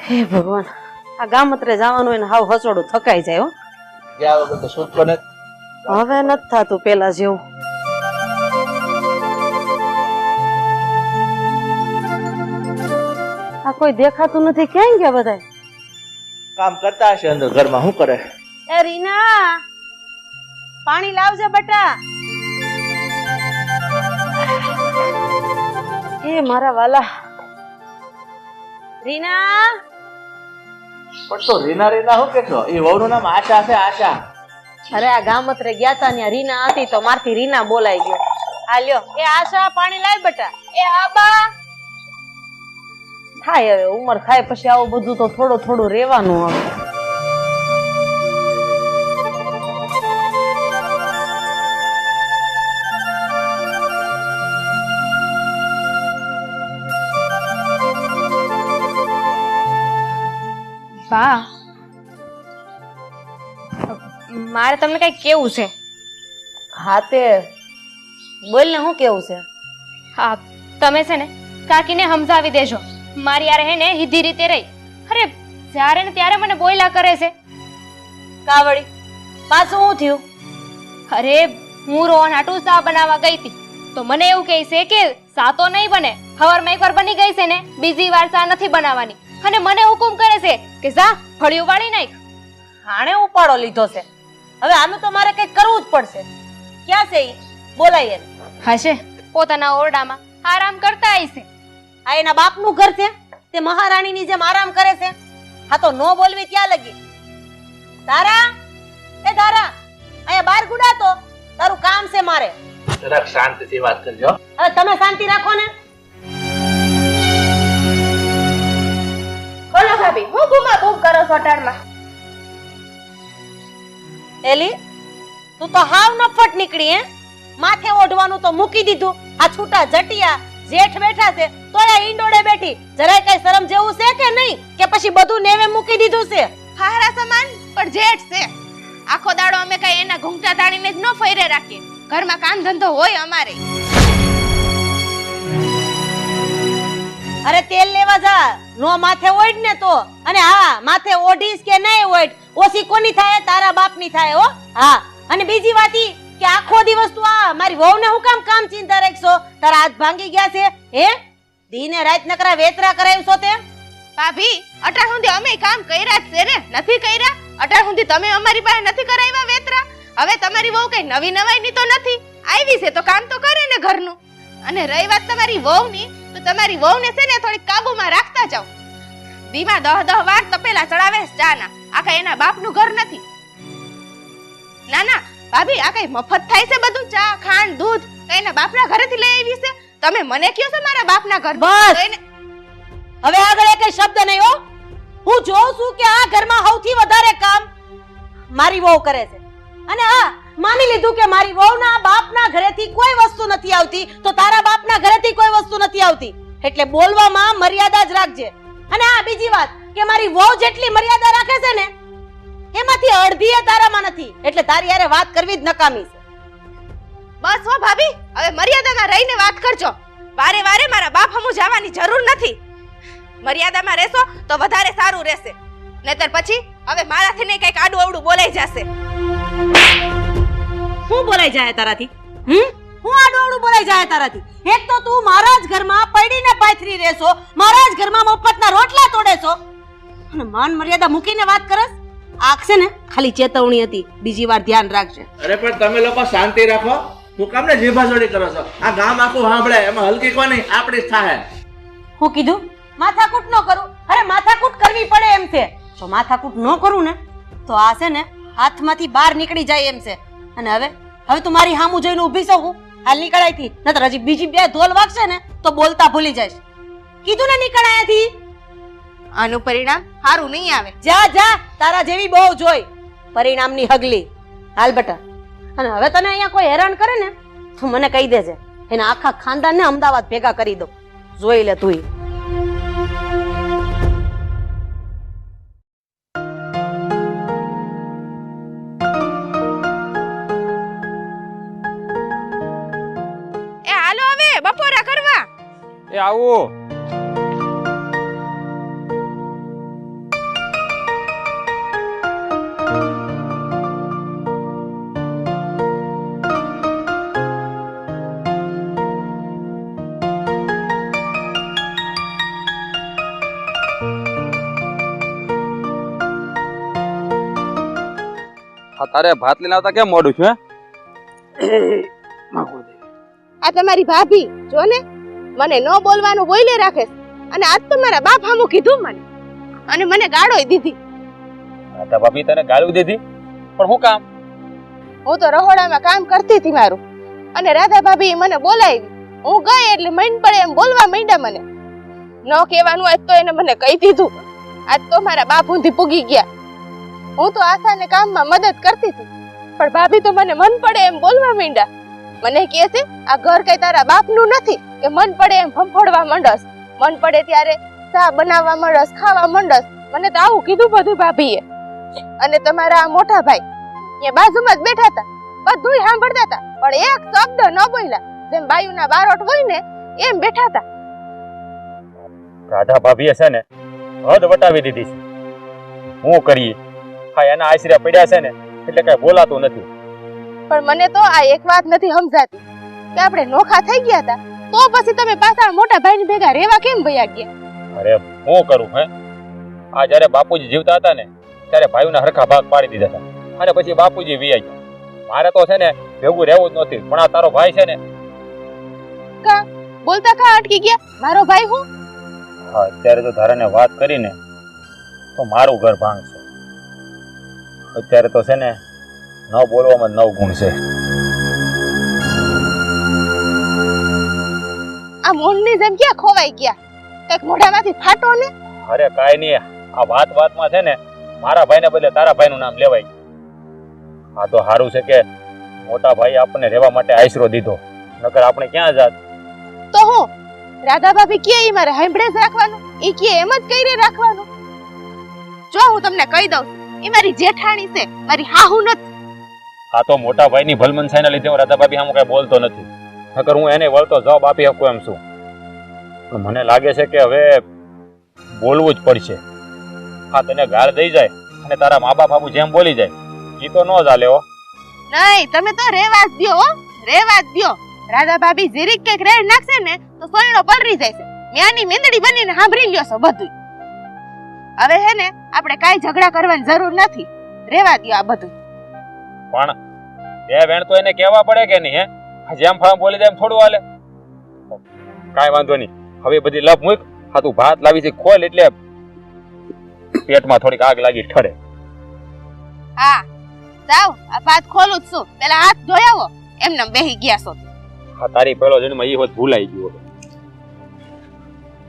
હે ભગવાન, આ ગામત્રે જવાનું હોય ને હાવ હસોડું થકાઈ જાય હો. ગયા વગર તો છૂટકો ને. હવે નથી થતું પેલા જેવું. આ કોઈ દેખાતું નથી, ક્યાં ગયા બધા? કામ કરતા હશે અંદર ઘરમાં. શું કરે? એ રીના, પાણી લાવજે બટા. એ મારા વાલા રીના. પણ તો રીના રીના શું કેતો? એ વહુનું નામ આશા છે, આશા. અરે આ ગામત્રે ગયા તા ત્યાં રીના હતી તો મારથી રીના બોલાઈ ગયો. આ લ્યો, એ આશા પાણી લાય બટા. એ હા બા. થાય હવે, ઉંમર થાય પછી આવું બધું તો થોડું થોડું રહેવાનું હવે. બા, મારે તમને કઈ કેવું છે. હા તે બોલ ને, શું કેવું છે? હા, તમે છે ને કાકીને સમજાવી દેજો. મારી યાર હે ને સીધી રીતે રહી. અરે જ્યારે ને ત્યારે મને બોયલા કરે છે. કાવડી પાછું શું થયું? અરે હું રોહન હાટુ ચા બનાવવા ગઈ હતી તો મને એવું કહે છે કે ચા તો નહીં બને, સવારમાં એકવાર બની ગઈ છે ને, બીજી વાર ચા નથી બનાવવાની. અને મને હુકુમ કરે છે કે જા ફળિયું વાળી નાખ. હાણે ઉપાડો લીધો છે, હવે આનું તો મારે કઈક કરવું જ પડશે. ક્યાં છે ઈ? બોલાય એને. હશે પોતાના ઓરડામાં આરામ કરતા આવી છે. આ એના બાપનું ઘર છે, તે મહારાણીની જેમ આરામ કરે છે. હા તો નો બોલવી ત્યાં લગી. તારા, એ તારા, અહીંયા બાર ગુડાતો, તારું કામ છે મારે. જરાક શાંતિથી વાત કરજો. હવે તમે શાંતિ રાખો ને. બોલો ભાભી, હું બૂમા બૂમ કરો છો અટાણમાં? એલી, તું તો હાવ નફટ નીકળી હે. માથે ઓઢવાનું તો મૂકી દીધું. આ છૂટા જટિયા જેઠ બેઠા છે તોય આ ઈંડોળે બેઠી. જરાય કઈ શરમ જેવું છે કે નહીં? કે પછી બધું નેવે મૂકી દીધું છે? હારા સમાન પણ જેઠ છે. આખો દાડો અમે કઈ એના ઘૂંઘટા તાણીને જ ન ફેરે રાખીએ. ઘરમાં કામ ધંધો હોય અમારે. અરે તેલ લેવા જા, નો માથે ઓઢ ને તો. અને હા, માથે ઓઢીશ કે નહીં ઓઢ, ઓછી કોની થાય? તારા બાપની થાય હો. હા, અને બીજી વાત ઈ કે આખો દિવસ તું આ મારી વહુને હું કામ ચિંતા રાખશો? તારા હાથ ભાંગી ગયા છે હે? દીને રાત નકરા વેતરા કરાવશો તે? ભાભી, અટાણ સુધી અમે કામ કર્યા જ છે ને, નથી કર્યા? અટાણ સુધી તમે અમારી પાસે નથી કરાવ્યા વેતરા? હવે તમારી વહુ કઈ નવી નવાઈની તો નથી આવી છે તો કામ તો કરે ને ઘરનું. અને રહી વાત તમારી વહુની, તો તમારી વહુને છે ને થોડી કાબુમાં રાખતા જાઓ. દીમાં 10 વાર તપેલા ચડાવે ચાના. આ કઈ એના બાપનું ઘર નથી. ના ના ભાભી, આ કઈ મફત થાય છે બધું? ચા, ખાંડ, દૂધ કઈ એના બાપના ઘરેથી લઈ આવી છે? તમે મને કહો છો મારા બાપના ઘર? બસ હવે આગળ એક શબ્દ નહીં હો. હું જોઉં છું કે આ ઘરમાં સૌથી વધારે કામ મારી વહુ કરે છે. અને હા, માની લીધું કે મારી વહુના બાપના ઘરેથી કોઈ વસ્તુ નથી આવતી, તો તારા બાપના ઘરેથી કોઈ વસ્તુ નથી આવતી. એટલે બોલવામાં મર્યાદા જ રાખજે. અને હા, બીજી વાત કે મારી વહુ જેટલી મર્યાદા રાખે છે ને, એમાંથી અડધી તારામાં નથી. એટલે તારી યારે વાત કરવી જ નકામી છે. બસ હો ભાભી, હવે મર્યાદામાં રહીને વાત કરજો. વારે વારે મારા બાપ હમુ જવાની જરૂર નથી. મર્યાદામાં રહેશો તો વધારે સારું રહેશે. નહીતર પછી હવે મારાથી નહીં કઈક આડું અવડું બોલાઈ જશે. શું બોલાઈ જાય તારાથી? હું આડું અવડું બોલાઈ જાય તારાથી? એક તો તું મારા જ ઘરમાં પડીને પાથરી રહેશો, મારા જ ઘરમાં મફતના રોટલા તોડેશો, અને માન મર્યાદા મૂકીને વાત કરસ. આખશે ને ખાલી ચેતવણી હતી, બીજી વાર ધ્યાન રાખજે. અરે પણ તમે લોકો શાંતિ રાખો. હું કામને જીભાજોડી કરો છો? આ ગામ આખું સાંભળે, એમાં હલકી કોની આપણી જ થાય. હું કીધું માથાકૂટ ન કરું? અરે માથાકૂટ કરવી પડે એમ છે. જો માથાકૂટ ન કરું ને તો આ છે ને હાથમાંથી બહાર નીકળી જાય એમ છે. અને હવે તું મારી સામું જોઈને ઊભી છો? હું હાલ નીકળાયથી, નતર હજી બીજી 2 ધોલ વાગશે ને તો બોલતા ભૂલી જઈશ. કીધું ને નીકળાયાથી. આનું પરિણામ સારું નહીં આવે. જા જા, તારા જેવી બહુ જોઈ પરિણામની હગલી. હાલ બેટા. અને હવે તને અહીંયા કોઈ હેરાન કરે ને તો મને કહી દેજે. એના આખા ખાનદાનને અમદાવાદ ભેગા કરી દો. જોઈ લે તું. બપોરા કરવા એ આવો તારે ભાત લઈને આવતા કેમ મોડું છે? આ તમારી ભાભી જો ને મને ન બોલવાનું બોલે રાખે છે. અને આજ તો મારા બાપ હામું કીધું મને અને મને ગાળોય દીધી. રાધા ભાભી તને ગાળું દીધી? પણ હું કામ? હું તો રહોડામાં કામ કરતી હતી મારું અને રાધા ભાભી મને બોલાવી. હું ગઈ એટલે મન પડે એમ બોલવા માંડ્યા મને. ન કહેવાનું આજ તો એને મને કહી દીધું. આજ તો મારા બાપ ઊંધી પૂગી ગયા. હું તો આશાને કામમાં મદદ કરતી હતી પણ ભાભી તો મને મન પડે એમ બોલવા માંડ્યા. મને કહે છે આ ઘર કઈ તારા બાપનું નથી કે મન પડે એમ ફંફોડવા માંડસ, મન પડે ત્યારે ચા બનાવવા માંડસ, ખાવા માંડસ. મને તો આવું કીધું બધું ભાભીએ. અને તમારા આ મોટા ભાઈ એ બાજુમાં જ બેઠા હતા, બધું સાંભળતા હતા પણ એક શબ્દ ન બોલ્યા. જેમ બાયુના બારોટ હોય ને એમ બેઠા હતા. રાધા ભાભીએ છે ને હદ વટાવી દીધી છે. હું કરીએ? હા, એના આશરે પડ્યા છે ને એટલે કઈ બોલાતું નથી. પણ મને તો આ એક વાત નથી સમજાતી કે આપણે નોખા થઈ ગયા હતા તો પછી તમે પાછા મોટા ભાઈની ભેગા રહેવા કેમ વયા ગયા? અરે હું કરું હે? આ જયારે બાપુજી જીવતા હતા ને ત્યારે ભાઈઓના હરખા ભાગ પાડી દીધા હતા અને પછી બાપુજી વિયા ગયા. મારે તો છે ને ભેગું રહેવું જ નથી. પણ આ તારો ભાઈ છે ને કા બોલતા કા અટકી ગયા? મારો ભાઈ હું? હા, અત્યારે તો ધારાને વાત કરીને તો મારું ઘર ભાંગશે. અત્યારે તો છે ને ન બોલવામાં 9 ગુણ છે. આ મોનની જેમ ક્યાં ખોવાઈ ગયા? કઈક મોઢામાંથી ફાટો ને. અરે કાઈ નહીં, આ વાતમાં છે ને મારા ભાઈને બદલે તારા ભાઈનું નામ લેવાય. આ તો સારું છે કે મોટા ભાઈ આપણને રહેવા માટે આશરો દીધો, નકર આપણે ક્યાં જાત. તો હું રાધા ભાભી કે ઈ મારે સાંભળે જ રાખવાનું, ઈ કે એમ જ કઈ રે રાખવાનું. જો હું તમને કહી દઉં એ મારી જેઠાણી છે, મારી હાહુ નથી. આ તો મોટા ભાઈની ભલમનસાઈના લીધે હું રાધા ભાભી સામે કઈ બોલતો નથી, નકર હું એને વળતો જવાબ આપી શકું એમ છું. પણ મને લાગે છે કે હવે બોલવું જ પડશે. હા, તને ગાળ દઈ જાય અને તારા મા બાપ બાપુ જેમ બોલી જાય ઈ તો ન ચાલે હો. નહીં, તમે તો રેવા જ દ્યો હો, રેવા જ દ્યો. રાધા ભાભી જીરીક કઈક રેડ નાખશે ને તો સોયણો પલરી જાય છે. મ્યાની મેંદડી બનીને સાંભળી લ્યો છો બધું. હવે હે ને આપણે કાઈ ઝઘડા કરવાની જરૂર નથી, રેવા દ્યો આ બધું. પણ બે વેણ તો એને કહેવા પડે કે નહીં? હે, જેમ ફામ બોલી જાય એમ થોડું હાલે? કાઈ વાંધો નહીં, હવે બધી લપ મૂક. હા, તું ભાત લાવી છે ખોલ એટલે પેટમાં થોડીક આગ લાગી ઠરે. હા જાવ, આ ભાત ખોલું જ છું. પેલા હાથ ધોયાવો, એમને બેહી ગયા છો. હા, તારી પેલો જન્મ ઈ હોત ભૂલાઈ ગયો.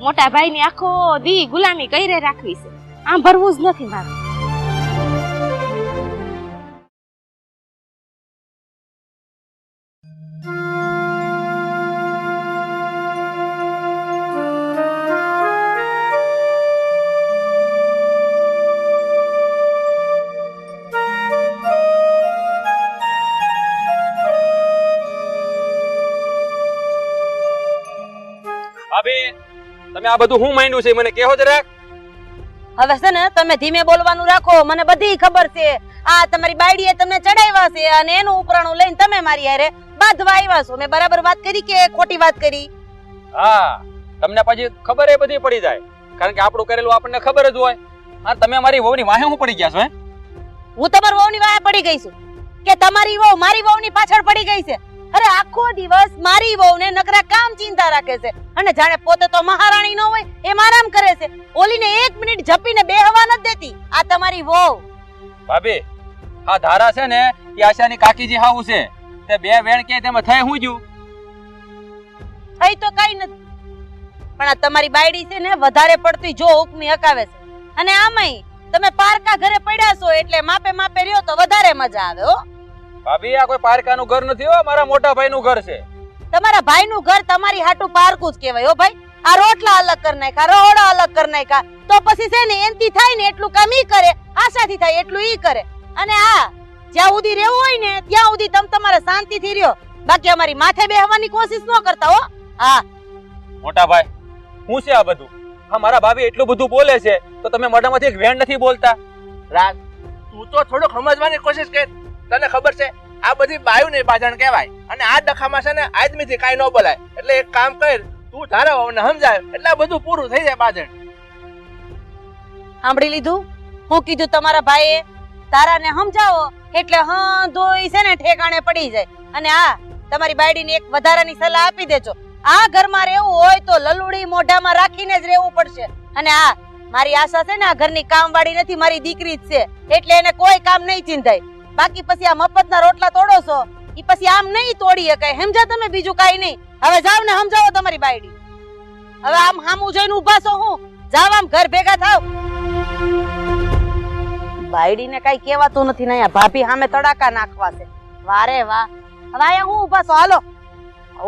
મોટા ભાઈ ની આખો દી ગુલામી કઈ રાખવી છે, આમ ભરવું જ નથી મારે. ભાભી, તમે આ બધું હું માંડ્યું છે મને કહેવો જરાક. હવે છે ને તમે ધીમે બોલવાનું રાખો, મને બધી ખબર છે. આ તમારી બાયડીએ તમને ચડાવ્યા છે અને એનું ઉપરાણું લઈને તમે મારી હારે બાંધવા આવ્યા છો. મેં બરાબર વાત કરી કે ખોટી વાત કરી? હા, તમને પછી ખબર એ બધી પડી જાય, કારણ કે આપણું કરેલું આપણને ખબર જ હોય. હા, તમે મારી વહુની વાહે હું પડી ગયા છો? હે, હું તમારી વહુની વાહે પડી ગઈ છું કે તમારી વહુ મારી વહુની પાછળ પડી ગઈ છે? અરે આખો દિવસ મારી વહુને નકરા કામ ચિંતા રાખે છે અને જાણે પોતે તો મહારાણી ન હોય એમ આરામ કરે છે. ઓલીને 1 મિનિટ ઝપીને બેહવા નથી દેતી આ તમારી વહુ. ભાભી, આ ધારા છે ને એ આશાની કાકીજી હાવું છે. તે બે વેણ કે તેમાં થઈ હું જ્યું? થઈ તો કઈ નથી, પણ આ તમારી બાયડી છે ને વધારે પડતી જો હુકમી હકાવે છે. અને આમાંય તમે પારકા ઘરે પડ્યા છો એટલે માપે માપે રહ્યો તો વધારે મજા આવે હો. ભાભી, આ કોઈ પારકાનું ઘર નથી હો, મારા મોટા ભાઈનું ઘર છે. તમારા ભાઈનું ઘર તમારી હાટું પારકું જ કહેવાય હો ભાઈ. આ રોટલા અલગ કરી નાખ્યા, રહોડા અલગ કરી નાખ્યા તો પછી છે ને એનથી થાય ને એટલું કામ ઈ કરે, આશાથી થાય એટલું ઈ કરે. અને આ જ્યાં સુધી રહેવું હોય ને ત્યાં સુધી તમે તમારા શાંતિથી રહ્યો, બાકી અમારી માથે બેહવાની કોશિશ ન કરતા હો. હા મોટા ભાઈ, હું છે આ બધું? હા, મારા ભાભી એટલું બધું બોલે છે તો તમે મોઢામાંથી એક વેણ નથી બોલતા? રાગ, તું તો થોડું સમજવાની કોશિશ કર. તને ખબર છે આ બધી બાયુની બાજણ કહેવાય અને આ ડખામાં છે ને આદમીથી કાઈ ન બોલાય. એટલે એક કામ કર, તું તારા વહુને સમજાય એટલે બધું પૂરું થઈ જાય. બાજણ સાંભળી લીધું? હું કીધું તમારા ભાઈએ? તારાને સમજાવો એટલે હા ધોઈ છે ને ઠેકાણે પડી જાય. અને આ તમારી બાયડીને એક વધારાની સલાહ આપી દેજો, આ ઘરમાં રહેવું હોય તો લલુડી મોઢામાં રાખીને જ રહેવું પડશે. અને આ મારી આશા છે ને આ ઘરની કામવાળી નથી, મારી દીકરી જ છે, એટલે એને કોઈ કામ નહીં ચિંતાય. બાકી પછી આ મફતના રોટલા તોડો છો ઈ પછી આમ નહીં તોડી શકાય, સમજા તમે? બીજું કાઈ નહીં. હવે જાવ ને સમજાવો તમારી બાયડી. હવે આમ હામું જોઈને ઊભા છો, હું જાવ આમ ઘર ભેગા થાવ. બાયડીને કઈ કહેવાતું નથી ને અહીંયા ભાભી સામે તડાકા નાખવા છે. વારે વાહ. હવે અહીંયા હું ઊભા છો, હાલો.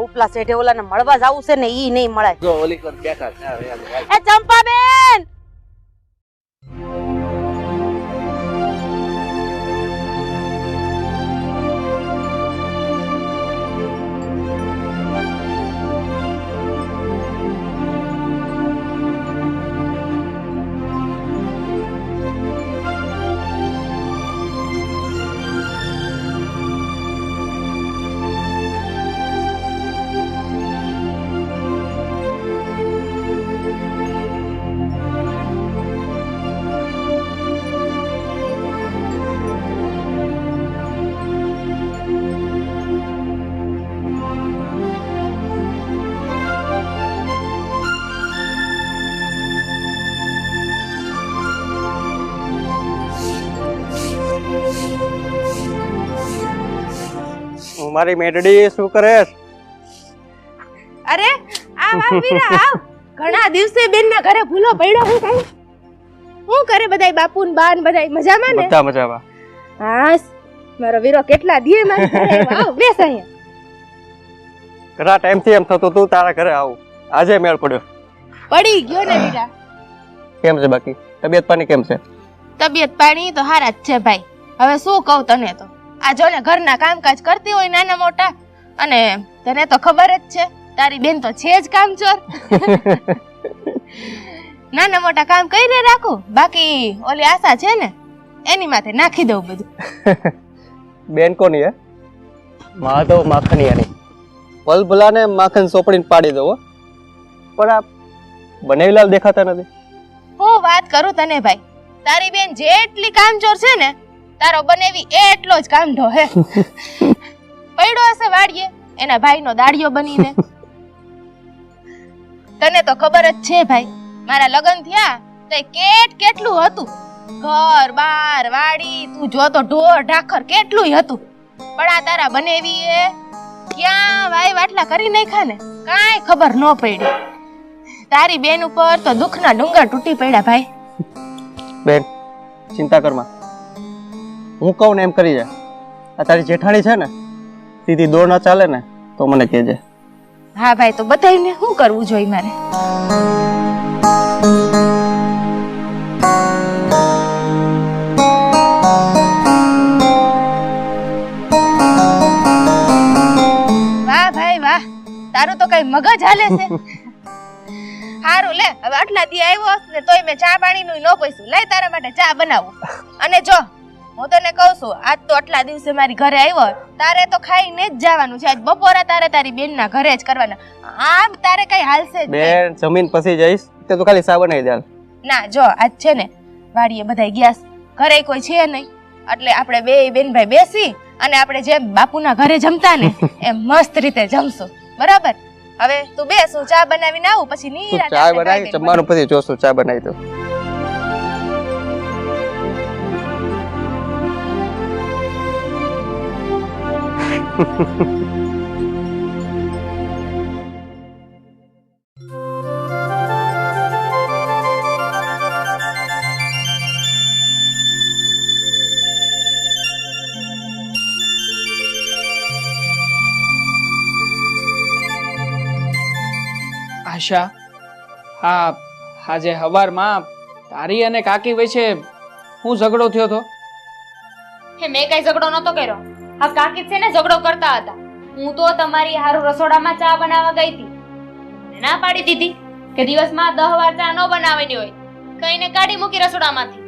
ઉપલા શેઠે ઓલાને મળવા જાવું છે ને ઈ નહીં મળે. જો ઓલી કર બેઠા છે. હવે હાલો. એ ચંપાબેન, મારી મેડડી શું કરે? અરે આવ આવ વીરા આવ. ઘણા દિવસે બેનના ઘરે ભૂલો પડ્યો. હું કઈ શું કરે બધાય બાપુ ને બા ને બધાય મજામાં ને? બધા મજામાં. હાસ મારો વીરો કેટલા દીએ મારી ઘરે આવ્યો. આવ બેસ અહીંયા. ઘણા ટાઈમ થી એમ થતું તું તારા ઘરે આવું, આજે મેળ પડ્યો. પડી ગયો ને વીરા. કેમ છે બાકી તબિયત પાણી કેમ છે? તબિયત પાણી તો હારા જ છે ભાઈ. હવે શું કહું તને, તો આ જો ને ઘરના કામકાજ કરતી હોય નાના મોટા, અને તને તો ખબર જ છે તારી બેન તો છે જ કામચોર. નાના મોટા કામ કરી રાખું, બાકી ઓલી આશા છે ને એની માથે નાખી દઉં બધું. બેન કોની હે? માધવ માખણિયાની. પલભલાને માખણ સોપડીને પાડી દઉં હો. પણ આ બનેવીલાલ દેખાતા નથી. હું વાત કરું તને ભાઈ, તારી બેન જેટલી કામચોર છે ને તારો બનેવી એટલો જ કામઢો હે. પડ્યો હશે વાડીએ એના ભાઈનો દાડિયો બનીને. તને તો ખબર જ છે ભાઈ, મારા લગ્ન થયા તો કેટલું હતું, ઘર બાર વાડી તું જો તો ઢોર ઢાખર કેટલું હતું. પણ આ તારા બનેવી એ ક્યાં વાય વાટલા કરી નાખ્યા ને કાંઈ ખબર ન પડી. તારી બેન ઉપર તો દુઃખના ડુંગર તૂટી પડ્યા ભાઈ. બેન ચિંતા કરમાં, હું કહું ને એમ કરી જા. આ તારી જેઠાણી છે ને સીધી દોડ ના ચાલે ને તો મને કહેજે. હા ભાઈ, તો બધાને શું કરવું જોઈએ મારે? વાહ ભાઈ વાહ, તારું તો કઈ મગજ હાલે છે. હારું લે, હવે આટલા દી આવ્યો ને તોય મેં ચા પાણી નું ન પૈસું. લઈ તારા માટે ચા બનાવું. અને જો હું તને કહું છું, આજ તો આટલા દિવસે મારી ઘરે આવ્યો, તારે તો ખાઈને જ જવાનું છે. આજ બપોરે તારે તારી બેન ના ઘરે જ કરવાના. આમ તારે કઈ હાલશે જ નહીં. બેન જમીન પછી જઈશ તે તો ખાલી સા બનાવી દે. ના જો આજ છે ને વાડીએ બધાય ગયા છે, ઘરે કોઈ છે નહીં, એટલે આપણે બે બેન ભાઈ બેસી અને આપણે જેમ બાપુના ઘરે જમતા ને એમ મસ્ત રીતે જમશું. બરાબર? હવે તું બેસ, હું ચા બનાવીને આવું, પછી નિરાંતે ચા આપણે બનાવી, ભાઈ બેન જમવાનું પછી જોશું. ચા બનાવી દો. આશા, હા આજે હવારમાં તારી અને કાકી વચ્ચે હું ઝઘડો થયો તો? હે, મેં કઈ ઝઘડો નતો કર્યો. આ કાકી છે ને ઝઘડો કરતા હતા. હું તો તમારી હારું રસોડામાં ચા બનાવવા ગઈ હતી, મને ના પાડી દીધી કે દિવસમાં 10 વાર ચા ન બનાવવાની હોય, કઈને કાઢી મૂકી રસોડામાંથી.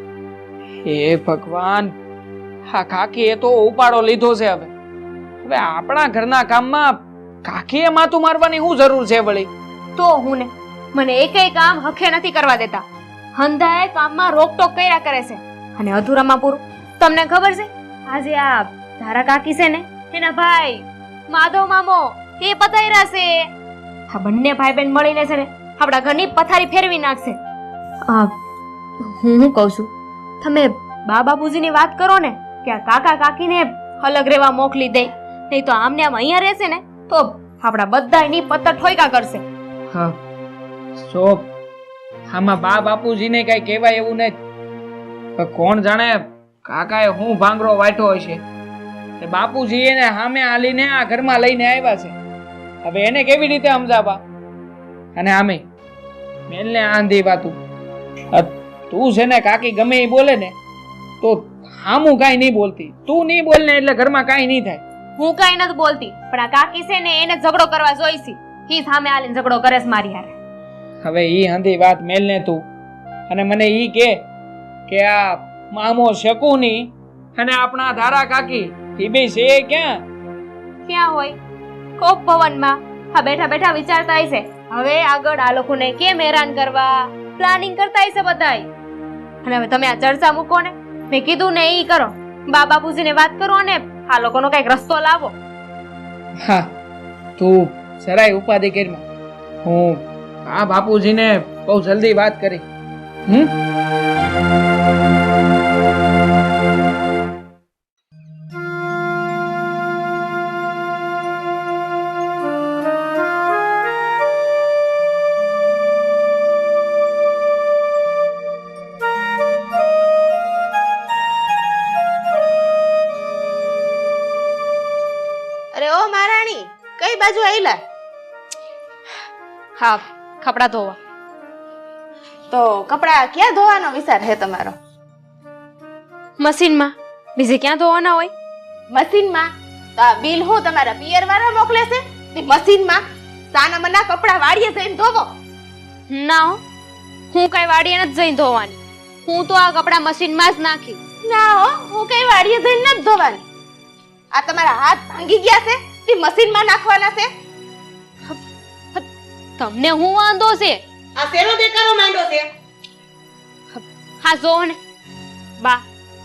હે ભગવાન, હા કાકીએ તો ઉપાડો લીધો છે. હવે આપણા ઘરના કામમાં કાકીએ માથું મારવાની શું જરૂર છે વળી? તો હું ને મને એકેય કામ હખે નથી કરવા દેતા. હંધાએ કામમાં રોકટોક કર્યા કરે છે અને અધૂરામાં પૂરું. તમને ખબર છે આજે આ ધારા કાકી છે ને એના ભાઈ માધવ મામો એ પધાર્યા છે. આ બંને ભાઈ બહેન મળીને છે ને આપણા ઘરની પથારી ફેરવી નાખશે. હું કહું છું, તમે બા બાપુજીની વાત કરો ને કે આ કાકા કાકીને અલગ રહેવા મોકલી દે, નહીં તો આમને આમ અહીંયા રહેશે ને તો આપણા બધાની પત્તર ઠોયકા કરશે. હા સો આમાં બા બાપુજીને કઈ કહેવાય એવું નથી. પણ કોણ જાણે કાકાએ હું ભાંગરો વાટ્યો હશે તે બાપુજી એને સામે હાલીને આ ઘરમાં લઈને આવ્યા છે. હવે એને કેવી રીતે સમજાવવા? અને આમે મેલને આંધી વાતું તું છે ને કાકી ગમે એ બોલે ને તો હામું કાંઈ નહીં બોલતી. તું નહીં બોલ ને એટલે ઘરમાં કાંઈ નહીં થાય. હું કાંઈ નથી બોલતી, પણ આ કાકી છે ને એને ઝઘડો કરવા જોઈશી. ઈ સામે હાલીને ઝઘડો કરે છે મારી હારે. હવે ઈ હંધી વાત મેલને તું અને મને ઈ કે આ મામો શકુની અને આપણા ધારા કાકી ઈ બે છે ક્યાં? ક્યાં હોય? કોપ ભવનમાં હા બેઠા બેઠા વિચારતા હશે હવે આગળ આ લોકોને કેમ હેરાન કરવા, પ્લાનિંગ કરતા હશે બધાય. અને હવે તમે આ ચર્ચા મૂકો ને, મેં કીધું ને ઈ કરો, બા બાપુજીને વાત કરો અને આ લોકોનો કઈક રસ્તો લાવો. હા તું જરાય ઉપાધિ કરીમાં, હું આ બાપુજીને બહુ જલ્દી વાત કરી. અરે ઓ મહારાણી, કઈ બાજુ આયલા? હા, કપડા ધોવા. તો કપડા ક્યાં ધોવાનો વિચાર છે તમારો? મશીનમાં. બીજે ક્યાં ધોવાના હોય? મશીનમાં? તો આ બિલ હું તમારા પિયર વાળા મોકલે છે? તે મશીનમાં સાના મના કપડા વાડીએ જઈને ધોવો? ના હો, હું કઈ વાડીએ નથી જઈને ધોવાની. હું તો આ કપડા મશીનમાં જ નાખી. ના હો, હું કઈ વાડીએ જઈને નથી ધોવાની. આ તમારા હાથ ભાંગી ગયા છે તે મશીનમાં નાખવાના છે? તમને હું વાંધો છે? આ શેનો દેખાડો માંડ્યો છે? હા જો ને બા,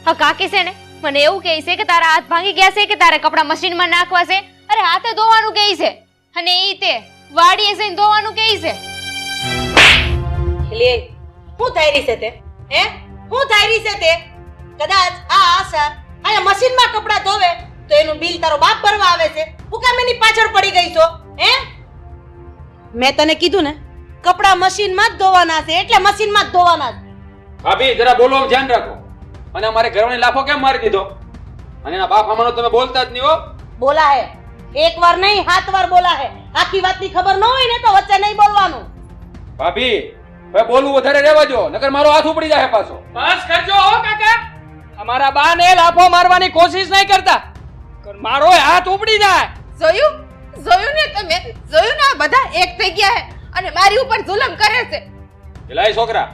હા કાકી છે ને મને એવું કહે છે કે તારા હાથ ભાંગી ગયા છે કે તારે કપડા મશીનમાં નાખવા છે. અરે હાથે ધોવાનું કહે છે અને ઈ તે વાડીએ જઈને ધોવાનું કહે છે. લે હું થઈ રહી છે તે? હે હું થઈ રહી છે તે? કદાચ આ આશા આ મશીનમાં કપડા ધોવે તો એનું બિલ તારો બાપ ભરવા આવે છે. હું કામ એની પાછળ પડી ગઈ છો? હે મેં તને કીધું ને કપડા મશીનમાં જ ધોવાના છે એટલે મશીનમાં જ ધોવાના છે. ભાભી જરા બોલવામાં ધ્યાન રાખો. અને અમારે ઘરવાળી લાફો કેમ મારી દીધો? અને એના બાપ આમાંનો તમે બોલતા જ નહીં હો. બોલા હે એક વાર નહીં 7 વાર બોલા હે. આખી વાતની ખબર ન હોય ને તો વચ્ચે નહીં બોલવાનું. ભાભી હવે બોલવું વધારે રહેવા દો, નકર મારો હાથ ઉપડી જાય પાછો. બસ કરજો હો કાકા. અમારા બાને લાફો મારવાની કોશિશ નહીં કરતા, મારો હાથ ઉપડી જાય. જોયું ને તમે? જોયું ને આ બધા એક થઈ ગયા છે અને મારી ઉપર જુલમ કરે છે. એલાય છોકરા,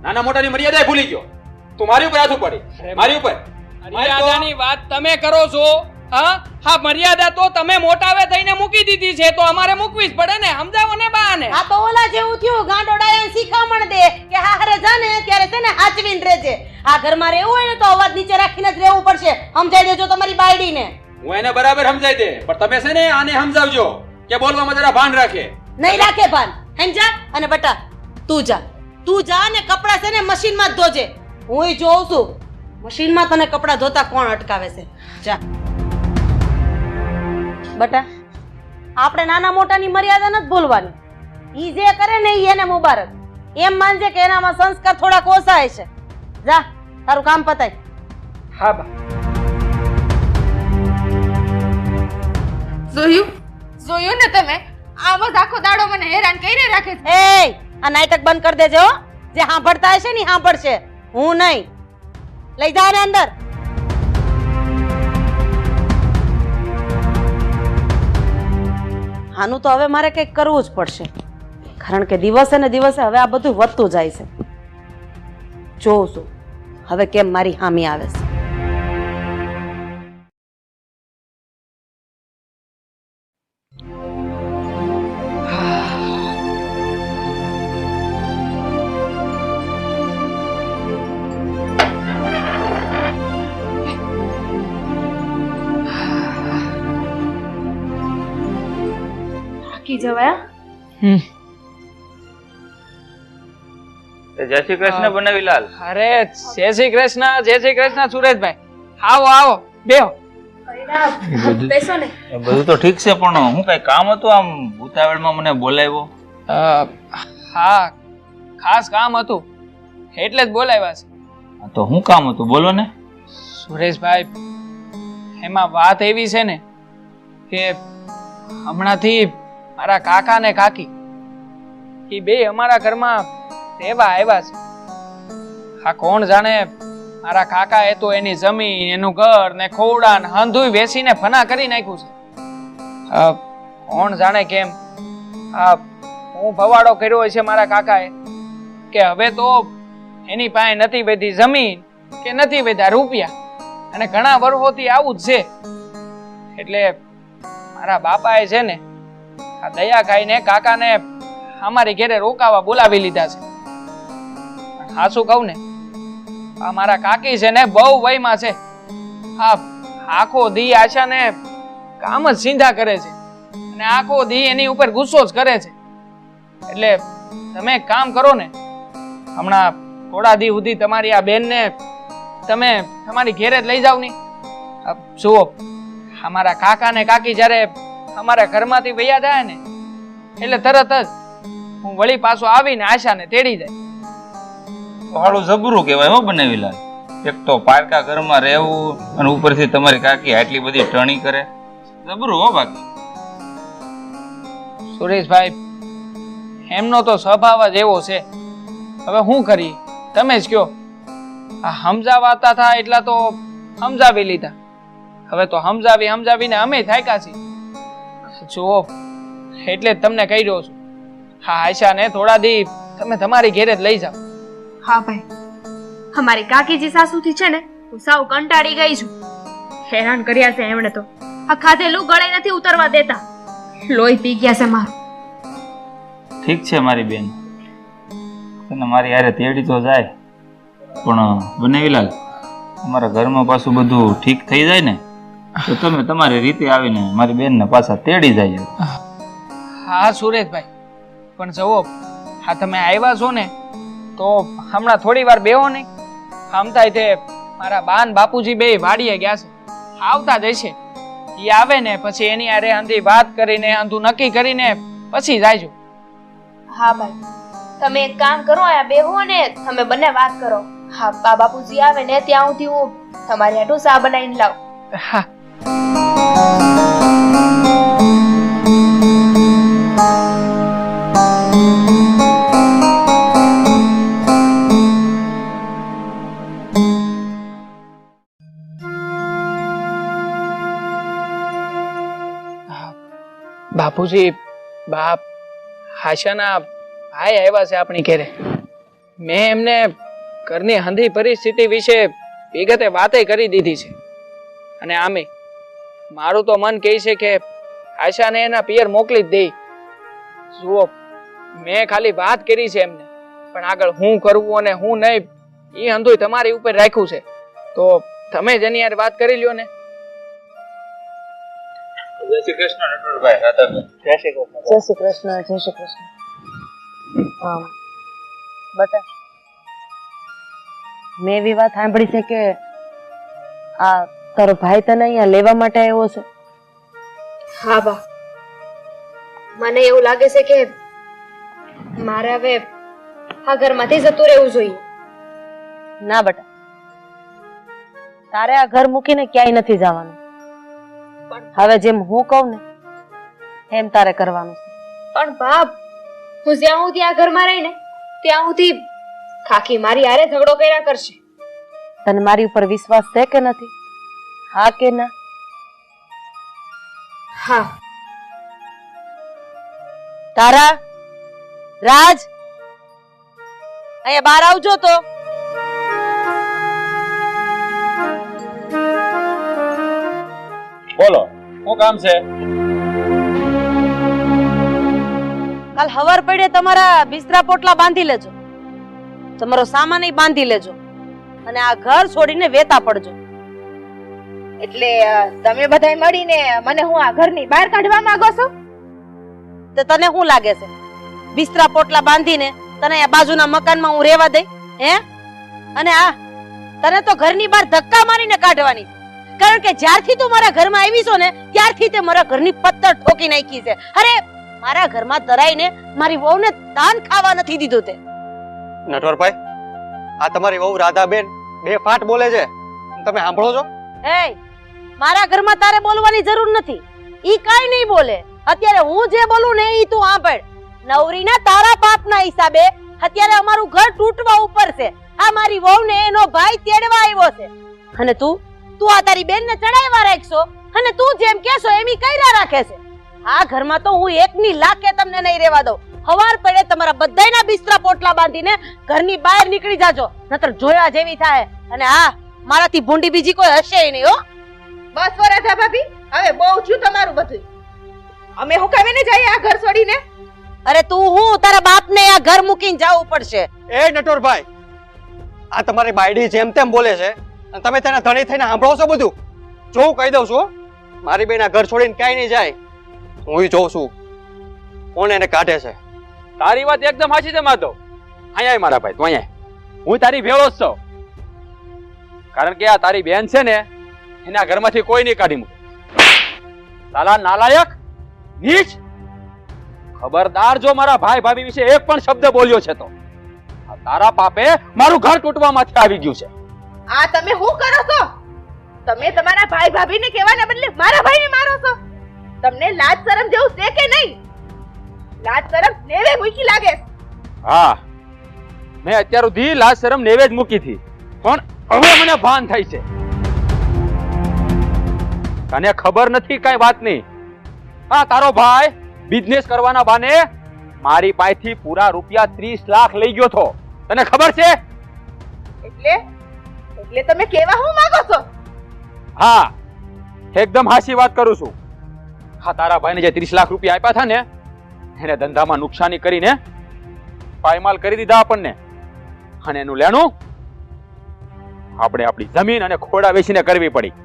નાના મોટાની મર્યાદા ભૂલી ગયો. તું મારી ઉપર હાથ ઉપાડી, મારી ઉપર. મર્યાદાની વાત તમે કરો છો? હા મર્યાદા તો તમે મોટાવે થઈને મૂકી દીધી છે તો અમારે મૂકવી જ પડે ને. સમજાવો ને બાને. આ તો ઓલા જેવું થયું ગાંડોડાએ શીખામણ દે કે હારે જાને ત્યારે છે ને હાચવીને રહેજે. આ ઘરમાં રહેવું હોય ને તો અવાજ નીચે રાખીને જ રહેવું પડશે. સમજાઈ દેજો તમારી બાયડીને. હું એને બરાબર સમજાઈ દે, પણ તમે છે ને આને સમજાવજો કે બોલવામાં જરા ભાન રાખે. નહીં રાખે ભાન. સમજા? અને બટા તું જા ને કપડા છે ને મશીનમાં જ ધોજે. હું જોઉં છું મશીનમાં તને કપડા ધોતા કોણ અટકાવે છે. જા બટા, આપણે નાના મોટાની મર્યાદા નથી ભૂલવાની. ઈ જે કરે ને ઈ એને મુબારક. એમ માનજે કે એનામાં સંસ્કાર થોડાક ઓછા હશે. જા તારું કામ પતાય. હા બા. જોયું ને તમે? આમ જ આખો દાડો મને હેરાન કરી રાખે છે. એ આ નાટક બંધ કરી દેજો હો. જે સાંભળતા હશે ને સાંભળશે, હું નહીં. લઈ જા ને અંદર. આનું તો હવે મારે કંઈક કરવું જ પડશે, કારણ કે દિવસે ને દિવસે હવે આ બધું વધતું જાય છે. જોઉં છું હવે કેમ મારી હામી આવે છે. થાકી જવાય જય શ્રી કૃષ્ણ બનાવીલાલ. અરે જય શ્રી કૃષ્ણ સુરેશભાઈ. આવો આવો બેહો. બેસો ને. એ બધું તો ઠીક છે પણ હું કઈ કામ હતું આમ ઉતાવળમાં મને બોલાવ્યો? હા ખાસ કામ હતું એટલે જ બોલાવ્યા છે. હા, તો શું કામ હતું બોલો ને. સુરેશભાઈ એમાં વાત એવી છે ને કે હમણાંથી મારા કાકા ને કાકી એ બે અમારા ઘરમાં રહેવા આવ્યા છે. આ કોણ જાણે મારા કાકા એ તો એની જમીન એનું ઘર ને ખોડા ને હંધુય વેચીને ફના કરી નાખ્યું છે. કોણ જાણે કેમ આ હું ભવાડો કર્યો છે મારા કાકાએ કે હવે તો એની પાસે નથી બધી જમીન કે નથી બધા રૂપિયા અને ઘણા વર્ષોથી આવું જ છે. એટલે મારા બાપાએ છે ને આ દયા ખાઈને કાકાને અમારી ઘરે રોકાવા બોલાવી લીધા છે. હાસું કહું ને આ મારા કાકી છે ને બહુ વયમાં છે. આ આખો દી આશાને કામ જ સીધા કરે છે અને આખો દી એની ઉપર ગુસ્સો જ કરે છે. એટલે તમે એક કામ કરો ને હમણાં થોડા દી સુધી તમારી આ બેનને તમે તમારી ઘેરે જ લઈ જાવ ની. જુઓ અમારા કાકા ને કાકી જ્યારે અમારા ઘરમાંથી વયા જાય ને એટલે તરત જ હું વળી પાછો આવીને આશાને તેડી જાય. હાલું જબરું કહેવાય હો બનાવીલાલ. એક તો પારકા ઘરમાં રહેવું અને ઉપરથી તમારી કાકી આટલી બધી ટણી કરે, જબરું હો. બાકી સુરેશભાઈ એમનો તો સ્વભાવ જ એવો છે. હવે શું કરી તમે જ કયો. આ સમજાવાતા થાય એટલા તો સમજાવી લીધા. હવે તો સમજાવીને અમે થાક્યા છીએ. જુઓ એટલે જ તમને કહી રહ્યો છું. હા આશાને થોડા દી તમે તમારી ઘેરે જ લઈ જાઓ. હા ભાઈ અમારી કાકીજી સાસુથી છે ને હું સાવ કંટાળી ગઈ છું. હેરાન કર્યા છે એમણે તો. આ ખાધેલું ગળે નથી ઉતરવા દેતા. લોહી પી ગયા છે મારું. ઠીક છે મારી બેન, તને મારી હારે તેડી તો જાય પણ બનાવીલાલ અમારા ઘરમાં પાછું બધું ઠીક થઈ જાય ને તો તમે તમારી રીતે આવીને મારી બેનને પાછા તેડી જાય. હા સુરેશભાઈ પણ જુઓ હા તમે આવ્યા છો ને તો હમણાં થોડી વાર બેહો નહીં. આમ થાય તે મારા બાન બાપુજી બે વાડીએ ગયા છે, આવતા જ હશે. એ આવે ને પછી એની હારે અંધી વાત કરીને અંધું નક્કી કરીને પછી જાયજો. હા ભાઈ તમે એક કામ કરો આ બેહો ને તમે બંને વાત કરો. હા બા બાપુજી આવે ને ત્યાં સુધી હું તમારી હાટુ ચા બનાવીને લાવું. હા બાપુજી બાપ આશાના ભાઈ આવ્યા છે આપણી ઘરે. મેં એમને ઘરની હંધી પરિસ્થિતિ વિશે વિગતે વાતે કરી દીધી છે અને આમે મારું તો મન કહે છે કે આશાને એના પિયર મોકલી જ દઈ. જુઓ મેં ખાલી વાત કરી છે એમને પણ આગળ હું કરવું અને હું નહીં એ હંધુય તમારી ઉપર રાખ્યું છે. તો તમે જ એની યાર વાત કરી લ્યો ને. જય શ્રી કૃષ્ણ નટવરભાઈ. રાધાભાઈ. જય શ્રી કૃષ્ણ. બતા મેં એવી વાત સાંભળી છે કે આ તારો ભાઈ તને અહીંયા લેવા માટે આવ્યો છે. હા બા મને એવું લાગે છે કે મારે હવે આ ઘરમાંથી જતું રહેવું જોઈએ. ના બેટા તારે આ ઘર મૂકીને ક્યાંય નથી જવાનું. હવે જેમ હું કહું ને એમ તારે કરવાનું છે. પણ બાપ હું જ્યાં સુધી આ ઘરમાં રહીને ત્યાં સુધી કાકી મારી હારે ઝઘડો કર્યા કરશે. તને મારી ઉપર વિશ્વાસ છે કે નથી? હા કે ના? હા. તારા રાજ અહીંયા બહાર આવજો તો. બોલો શું કામ છે? કાલ હવાર પડે તમારા બિસ્તરા પોટલા બાંધી લેજો, તમારો સામાન બાંધી લેજો અને આ ઘર છોડીને વેતા પડજો. એટલે તમે બધાય મળીને મને હું આ ઘરની બહાર કાઢવા માંગો છો? તો તને શું લાગે છે બિસ્તરા પોટલા બાંધીને તને આ બાજુના મકાનમાં હું રહેવા દઈ હે? અને આ તને તો ઘરની બહાર ધક્કા મારીને કાઢવાની, કારણ કે જ્યારથી તું મારા ઘરમાં આવી છો ને ત્યારથી તે મારા ઘરની પત્તર ઠોકી નાખી છે. અરે મારા ઘરમાં ધરાઈને મારી વહુને દાન ખાવા નથી દીધું તે. નટવરભાઈ, આ તમારી વહુ રાધાબેન બે ફાટ બોલે છે, તમે સાંભળો છો? એ મારા ઘરમાં તારે બોલવાની જરૂર નથી, ઈ કાઈ નહીં બોલે. અત્યારે હું જે બોલું ને ઈ તું સાંભળ. નવરીના તારા બાપના હિસાબે અત્યારે અમારું ઘર તૂટવા ઉપર છે. આ મારી વહુને એનો ભાઈ તેડવા આવ્યો છે, અને તું આ તારી બેનને ચડાવવા રાખશો અને તું જેમ કહેશો એમ ઈ કર્યા રાખે છે. આ ઘરમાં તો હું એકની લાખે તમને નહીં રહેવા દઉં. હવાર પડે તમારા બધાયના બિસ્તરા પોટલા બાંધીને ઘરની બહાર નીકળી જાજો, નતર જોયા જેવી થાય. અને હા, મારાથી ભૂંડી બીજી કોઈ હશે નહીં હો. બસ વરાજા ભાભી, હવે બહુ થયું તમારું બધું. અમે હું કાવીને જઈએ આ ઘર છોડીને? અરે તું હું તારા બાપને આ ઘર મૂકીને જવું પડશે. એ નટવરભાઈ, આ તમારી બાયડી જેમ તેમ બોલે છે અને તમે તેના ધણી થઈને સાંભળો છો બધું? જો હું કહી દઉં છું, મારી બેન આ ઘર છોડીને ક્યાંય નહીં જાય. હું જોઉં છું કોણ એને કાઢે છે. તારી વાત એકદમ સાચી છે માધવ. અહીંયા આય મારા ભાઈ, તું અહીંયા આય. હું તારી ભેળો જ છું, કારણ કે આ તારી બેન છે ને એના ઘરમાંથી કોઈ નહીં કાઢી મૂકે. સાલા નાલાયક, નીચ! ખબરદાર જો મારા ભાઈ ભાભી વિશે એક પણ શબ્દ બોલ્યો છે તો આ તારા પાપે મારું ઘર તૂટવામાંથી આવી ગયું છે. આ તમે શું કરો છો? તમે તમારા ભાઈ ભાભીને કહેવાના બદલે મારા ભાઈને મારો છો. તમને લાજ શરમ જેવું છે કે નહીં? લાજ શરમ નેવે મૂકી લાગે. હા, મેં અત્યાર સુધી લાજ શરમ નેવે જ મૂકી હતી, પણ હવે મને ભાન થાય છે. તને ખબર નથી કઈ વાતની. હા, તારો ભાઈ બિઝનેસ કરવાના બાને મારી પાસેથી પૂરા રૂપિયા 30 લાખ લઈ ગયો તો. તને ખબર છે? એટલે તમે કેવા હું માંગો છો? હા, એકદમ હાચી વાત કરું છું. હા, તારા ભાઈને જે 30 લાખ રૂપિયા આપ્યા હતા ને એને ધંધામાં નુકસાની કરીને પાયમાલ કરી દીધા આપણને, અને એનું લેણું આપણે આપણી જમીન અને ખોડા વેચીને કરવી પડી.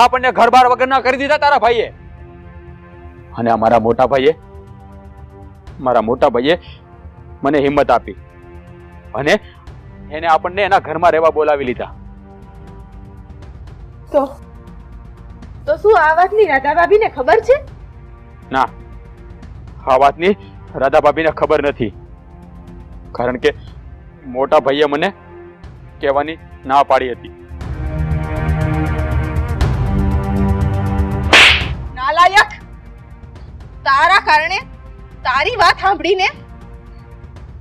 આપણને ઘરબાર વગરના કરી દીધા તારા ભાઈએ. અને આ મારા મોટા ભાઈએ મને હિંમત આપી અને એને આપણને એના ઘરમાં રહેવા બોલાવી લીધા. તો શું આ વાતની રાધા ભાભીને ખબર છે? ના, આ વાતની રાધા ભાભીને ખબર નથી, કારણ કે મોટા ભાઈએ મને કહેવાની ના પાડી હતી. નાલાયક! તારા કારણે તારી વાત સાંભળીને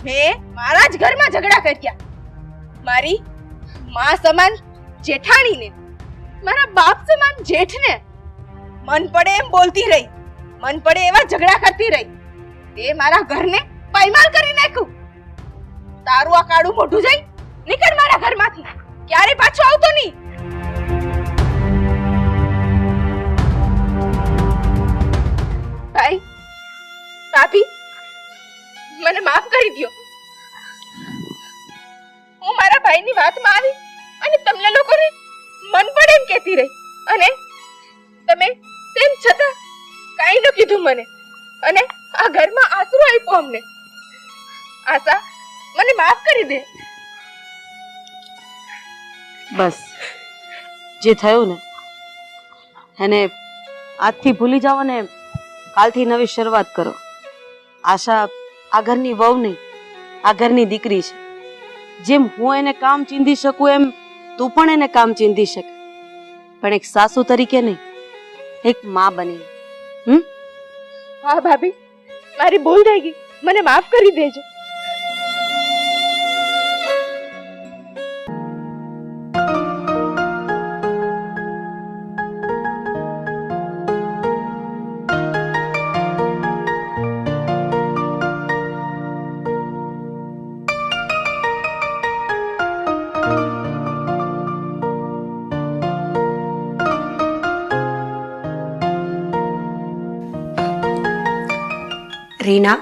મેં મારા જ ઘરમાં ઝઘડા કર્યા. મારી માં સમાન જેઠાણીને, મારા બાપ સમાન જેઠને મન પડે એમ બોલતી રહી, મન પડે એવા ઝઘડા કરતી રહી. તે મારા ઘરને પાયમાલ કરી નાખ્યું. તારું આ કાળું મોઢું જઈ નીકળ મારા ઘરમાંથી, ક્યારે પાછો આવતો નહીં. ભાઈ, ભાભી, મને માફ કરી દ્યો. હું મારા ભાઈની વાતમાં આવી અને તમને લોકોને મન પડે એમ કહેતી રહી, અને તમે તેમ છતાં કાંઈ ન કીધું મને, અને આ ઘરમાં આશરો આપ્યો અમને. આશા, મને માફ કરી દે. બસ, જે થયું ને એને આજથી ભૂલી જાઓ ને કાલથી નવી શરૂઆત કરો. આશા આ ઘરની વહુ નહીં, આ ઘરની દીકરી છે. જેમ હું એને કામ ચીંધી શકું એમ તું પણ એને કામ ચીંધી શકે, પણ એક સાસુ તરીકે નહીં, એક માં બની. હા ભાભી, મારી ભૂલ થઈ ગઈ, મને માફ કરી દેજો. રીના,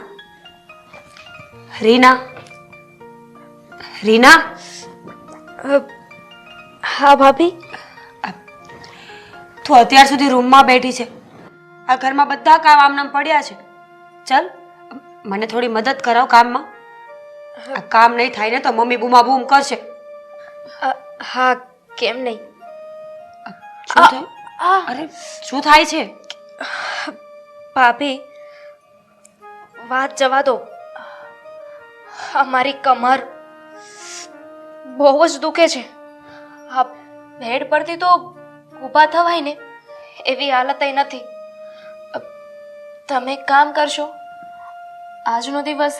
રીના, રીના. હા ભાભી. તું અત્યાર સુધી રૂમમાં બેઠી છે, આ ઘરમાં બધા કામ આમનામ પડ્યા છે. ચલ મને થોડી મદદ કરાવ કામમાં. આ કામ નહીં થાય ને તો મમ્મી બૂમા બૂમ કરશે. હા કેમ નહીં. શું થયું? અરે શું થાય છે? ભાભી વાત જવા દો. અમારી કમર બહુ જ દુખે છે. આ બેડ પરથી તો ઊભા થવાય ને એવી હાલત નથી. તમે એક કામ કરશો, આજનો દિવસ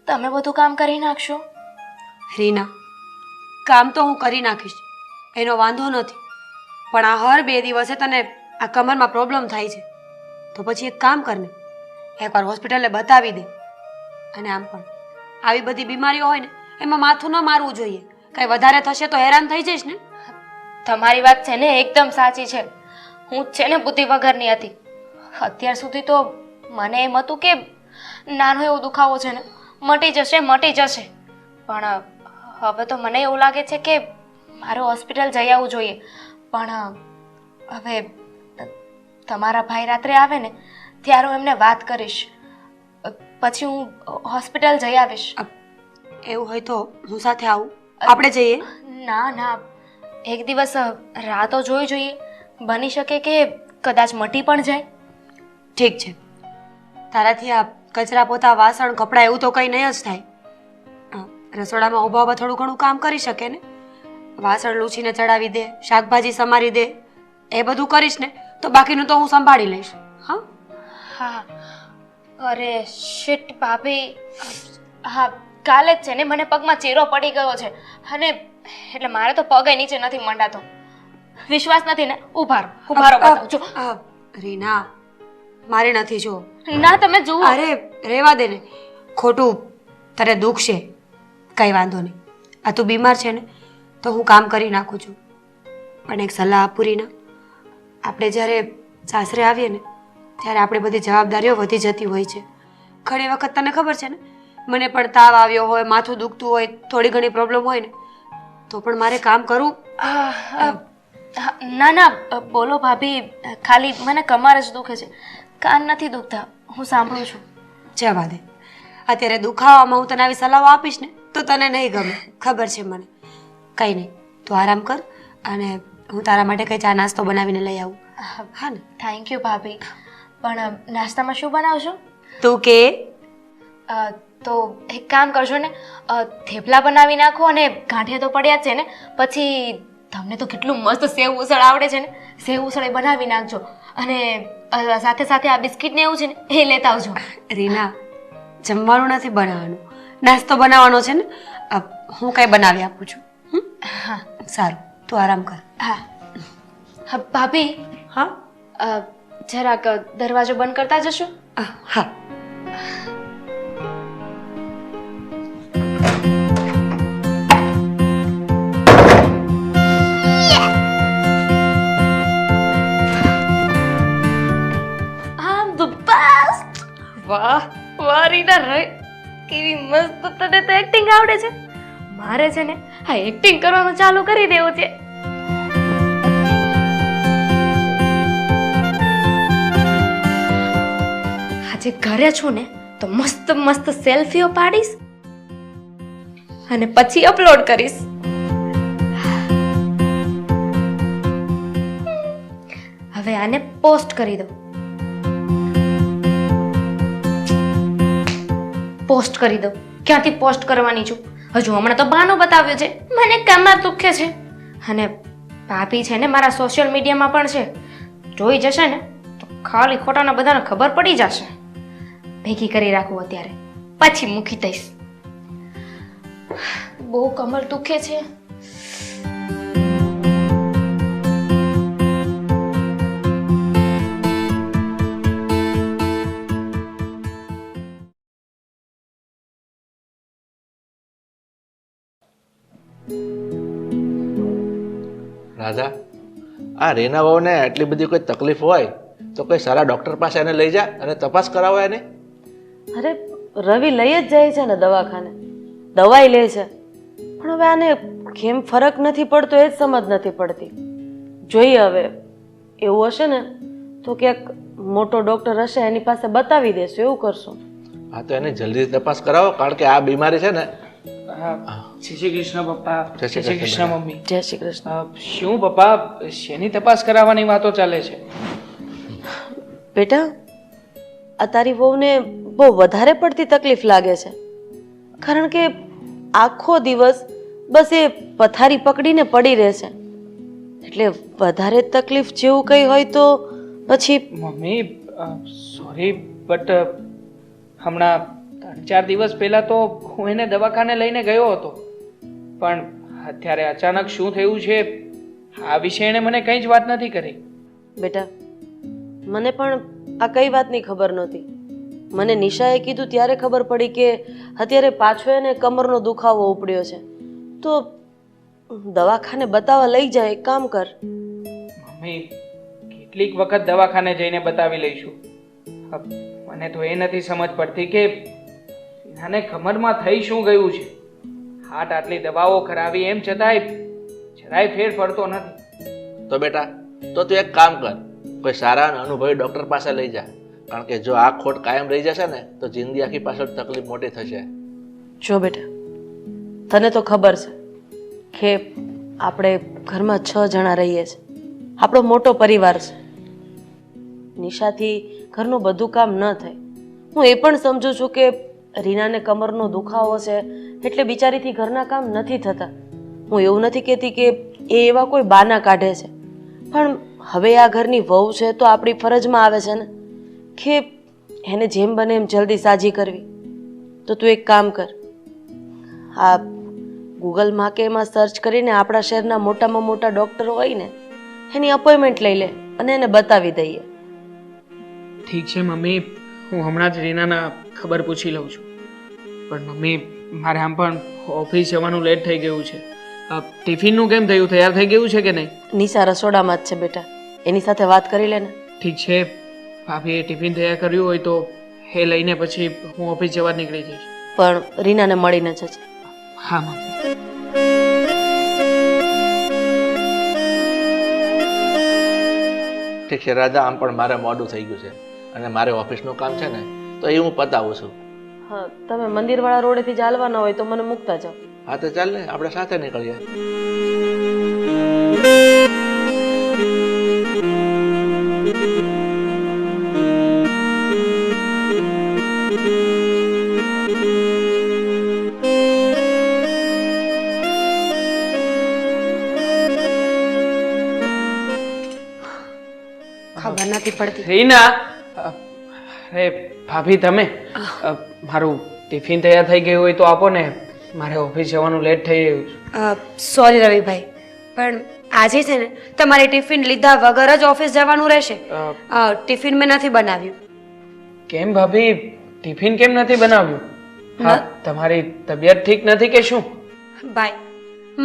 તમે બધું કામ કરી નાખશો. રીના, કામ તો હું કરી નાખીશ, એનો વાંધો નથી. પણ આ હર 2 દિવસે તને આ કમરમાં પ્રોબ્લેમ થાય છે તો પછી એક કામ કરને, એકવાર હોસ્પિટલે બતાવી દે. અને આમ પણ આવી બધી બીમારીઓ હોય ને એમાં માથું ન મારવું જોઈએ. કંઈ વધારે થશે તો હેરાન થઈ જઈશ ને. તમારી વાત છે ને એકદમ સાચી છે. હું જ છે ને બુદ્ધિ વગરની હતી. અત્યાર સુધી તો મને એમ હતું કે નાનો એવો દુખાવો છે ને મટી જશે. પણ હવે તો મને એવું લાગે છે કે મારે હોસ્પિટલ જઈ આવવું જોઈએ. પણ હવે તમારા ભાઈ રાત્રે આવે ને ત્યારે હું એમને વાત કરીશ, પછી હું હોસ્પિટલ જઈ આવીશ. એવું હોય તો હું સાથે આવું, આપણે જઈએ. ના, એક દિવસ રાહ તો જોઈ જોઈએ. બની શકે કે કદાચ મટી પણ જાય. ઠીક છે, તારાથી આ કચરા પોતા વાસણ કપડાં એવું તો કંઈ નહીં જ થાય. રસોડામાં ઊભા ઊભા થોડું ઘણું કામ કરી શકે ને. વાસણ લૂછીને ચડાવી દે, શાકભાજી સમારી દે, એ બધું કરીશ ને તો બાકીનું તો હું સંભાળી લઈશ. હા. અરે શિટ ભાભી, હા કાલે જ છે ને મને પગમાં ચીરો પડી ગયો છે અને એટલે મારે તો પગે નીચે નથી મંડાતો. વિશ્વાસ નથી ને? ઉભારો બતાવું છું. રીના, મારે નથી જો. ના તમે જુઓ. અરે રેવા દે ને, ખોટું તારે દુખશે. કંઈ વાંધો નહીં, આ તું બીમાર છે ને તો હું કામ કરી નાખું છું. પણ એક સલાહ આપું રીના, આપણે જ્યારે સાસરે આવીએ ને ત્યારે આપણે બધી જવાબદારીઓ વધી જતી હોય છે. ઘણી વખત તને ખબર છે ને, મને પણ તાવ આવ્યો હોય, માથું દુખતું હોય, થોડી ઘણી પ્રોબ્લેમ હોય ને તો પણ મારે કામ કરવું. ના બોલો ભાભી, ખાલી મને કમર જ દુખે છે, કાન નથી દુખતા. હું સાંભળું છું. જવા દે. અત્યારે દુખાવામાં હું તને આવી સલાહો આપીશ ને તો તને નહીં ગમે, ખબર છે મને. કંઈ નહીં, તું આરામ કર અને હું તારા માટે કંઈ ચા નાસ્તો બનાવીને લઈ આવું. હા ને? થેન્ક યુ ભાભી. પણ નાસ્તામાં શું બનાવશો? તું કે તો એક કામ કરજો ને, થેપલા બનાવી નાખો અને ગાંઠિયા તો પડ્યા જ છે ને, પછી તમને તો કેટલું મસ્ત સેવ ઉસળ આવડે છે ને, સેવ ઉસળ એ બનાવી નાખજો. અને સાથે સાથે આ બિસ્કિટ ને એવું છે ને એ લેતા આવજો. રીના, જમવાનું નથી બનાવવાનું, નાસ્તો બનાવવાનો છે ને. હું કંઈ બનાવી આપું છું. હા સારું, તું આરામ કર. હા ભાભી. હા, જરાક દરવાજો બંધ કરતા જશો. હા. વાહ રીના, કેવી મસ્ત તને તો એક્ટિંગ આવડે છે. મારે છે ને આ એક્ટિંગ કરવાનું ચાલુ કરી દેવું છે. આજે ઘરે છું ને તો મસ્ત મસ્ત સેલ્ફીઓ પાડીશ અને પછી અપલોડ કરીશ. હવે આને પોસ્ટ કરી દો. પોસ્ટ કરી દો. ક્યાંથી પોસ્ટ કરવાની છું? હજુ હમણાં તો બહાનો બતાવ્યો છે મને કમર દુખે છે. અને ભાભી છે ને મારા સોશિયલ મીડિયામાં પણ છે, જોઈ જશે ને તો ખાલી ખોટાના બધાને ખબર પડી જશે. ભેગી કરી રાખું અત્યારે, પછી મૂકી દઈશ. બહુ કમર દુખે છે. રાધા, આ રીના વહુને એટલી બધી કોઈ તકલીફ હોય તો કોઈ સારા ડૉક્ટર પાસે એને લઈ જા અને તપાસ કરાવો એને. અરે રવિ લઈ જ જાય છે ને દવાખાને, દવાઈ લે છે, પણ હવે આને કેમ ફરક નથી પડતો એ જ સમજ નથી પડતી. જોઈએ હવે એવું હશે ને તો ક્યાંક મોટો ડૉક્ટર હશે એની પાસે બતાવી દેશું, એવું કરશું. હા તો એને જલ્દી તપાસ કરાવો, કારણ કે આ બીમારી છે ને. જય શ્રી કૃષ્ણ પપ્પા. જય શ્રી કૃષ્ણ મમ્મી. જય શ્રી કૃષ્ણ. શું પપ્પા, શેની તપાસ કરાવવાની વાતો ચાલે છે? બેટા, આ તારી વહુને બહુ વધારે પડતી તકલીફ લાગે છે, કારણ કે આખો દિવસ બસ એ પથારી પકડીને પડી રહે છે. એટલે વધારે તકલીફ જેવું કંઈ હોય તો પછી. મમ્મી સોરી, બટ હમણાં 3-4 દિવસ પહેલા તો હું એને દવાખાને લઈને ગયો હતો, પણ અત્યારે અચાનક શું થયું છે આ વિશે એણે મને કંઈ જ વાત નથી કરી. બેટા, મને પણ આ કઈ વાતની ખબર નહોતી. મને નિશાએ કીધું ત્યારે ખબર પડી કે અત્યારે પાછો એને કમરનો દુખાવો ઉપડ્યો છે. તો દવાખાને બતાવવા લઈ જાય. એક કામ કર. મમ્મી, કેટલીક વખત દવાખાને જઈને બતાવી લઈશું. મને તો એ નથી સમજ પડતી કે આને કમરમાં થઈ શું ગયું છે. હાટ આટલી દવાઓ કરાવી એમ છતાંય જરાય ફેર પડતો નથી. તો બેટા, તો તું એક કામ કર, કોઈ સારા અને અનુભવી ડૉક્ટર પાસે લઈ જા, કારણ કે જો આ ખોટ કાયમ રહી જશે ને તો જિંદગી આખી પાછળ તકલીફ મોટી થશે. જો બેટા, તને તો ખબર છે કે આપણે ઘરમાં 6 જણા રહીએ છીએ. આપણો મોટો પરિવાર છે. નિશાથી ઘરનું બધું કામ ન થાય. હું એ પણ સમજુ છું કે રીનાને કમરનો દુખાવો છે એટલે બિચારીથી ઘરના કામ નથી થતા. હું એવું નથી કહેતી કે એ એવા કોઈ બહાના કાઢે છે, પણ હવે આ ઘરની વહુ છે તો આપણી ફરજમાં આવે છે ને કે એને જેમ બને એમ જલ્દી સાજી કરવી. તો તું એક કામ કર, આ ગૂગલમાં કે એમાં સર્ચ કરીને આપણા શહેરના મોટામાં મોટા ડૉક્ટર હોય ને એની અપોઇન્ટમેન્ટ લઈ લે અને એને બતાવી દઈએ. ઠીક છે મમ્મી, હું હમણાં જ રીનાના ખબર પૂછી લઉં છું. પણ મમ્મી, મારે આમ પણ ઓફિસ જવાનું લેટ થઈ ગયું છે. ટિફિનનું કેમ થયું? તૈયાર થઈ ગયું છે કે નહીં? નિશા રસોડામાં જ છે બેટા, એની સાથે વાત કરી લે ને. ઠીક છે, ભાભીએ ટિફિન તૈયાર કર્યું હોય તો એ લઈને પછી હું ઓફિસ જવા નીકળી જઈશ. પણ રીનાને મળીને જજે. હા મમ્મી. ઠીક છે રાધા, આમ પણ મારે મોડું થઈ ગયું છે અને મારે ઓફિસનું કામ છે ને તો એ હું પતાવું છું. હા, તમે મંદિરવાળા રોડેથી ચાલવાના હોય તો મને મૂકતા જાઓ. હા તો ચાલ ને, આપણે સાથે નીકળીએ. ખબર નથી પડતી. રીના, અરે ભાભી તમે, મારું ટિફિન તૈયાર થઈ ગયું હોય તો આપો ને, મારે ઓફિસ જવાનું લેટ થઈ ગયું છે. સોરી રવિભાઈ, પણ આજે છે ને તમારે ટિફિન લીધા વગર જ ઓફિસ જવાનું રહેશે. ટિફિન મેં નથી બનાવ્યું. કેમ ભાભી, ટિફિન કેમ નથી બનાવ્યું? હા, તમારી તબિયત ઠીક નથી કે શું? ભાઈ,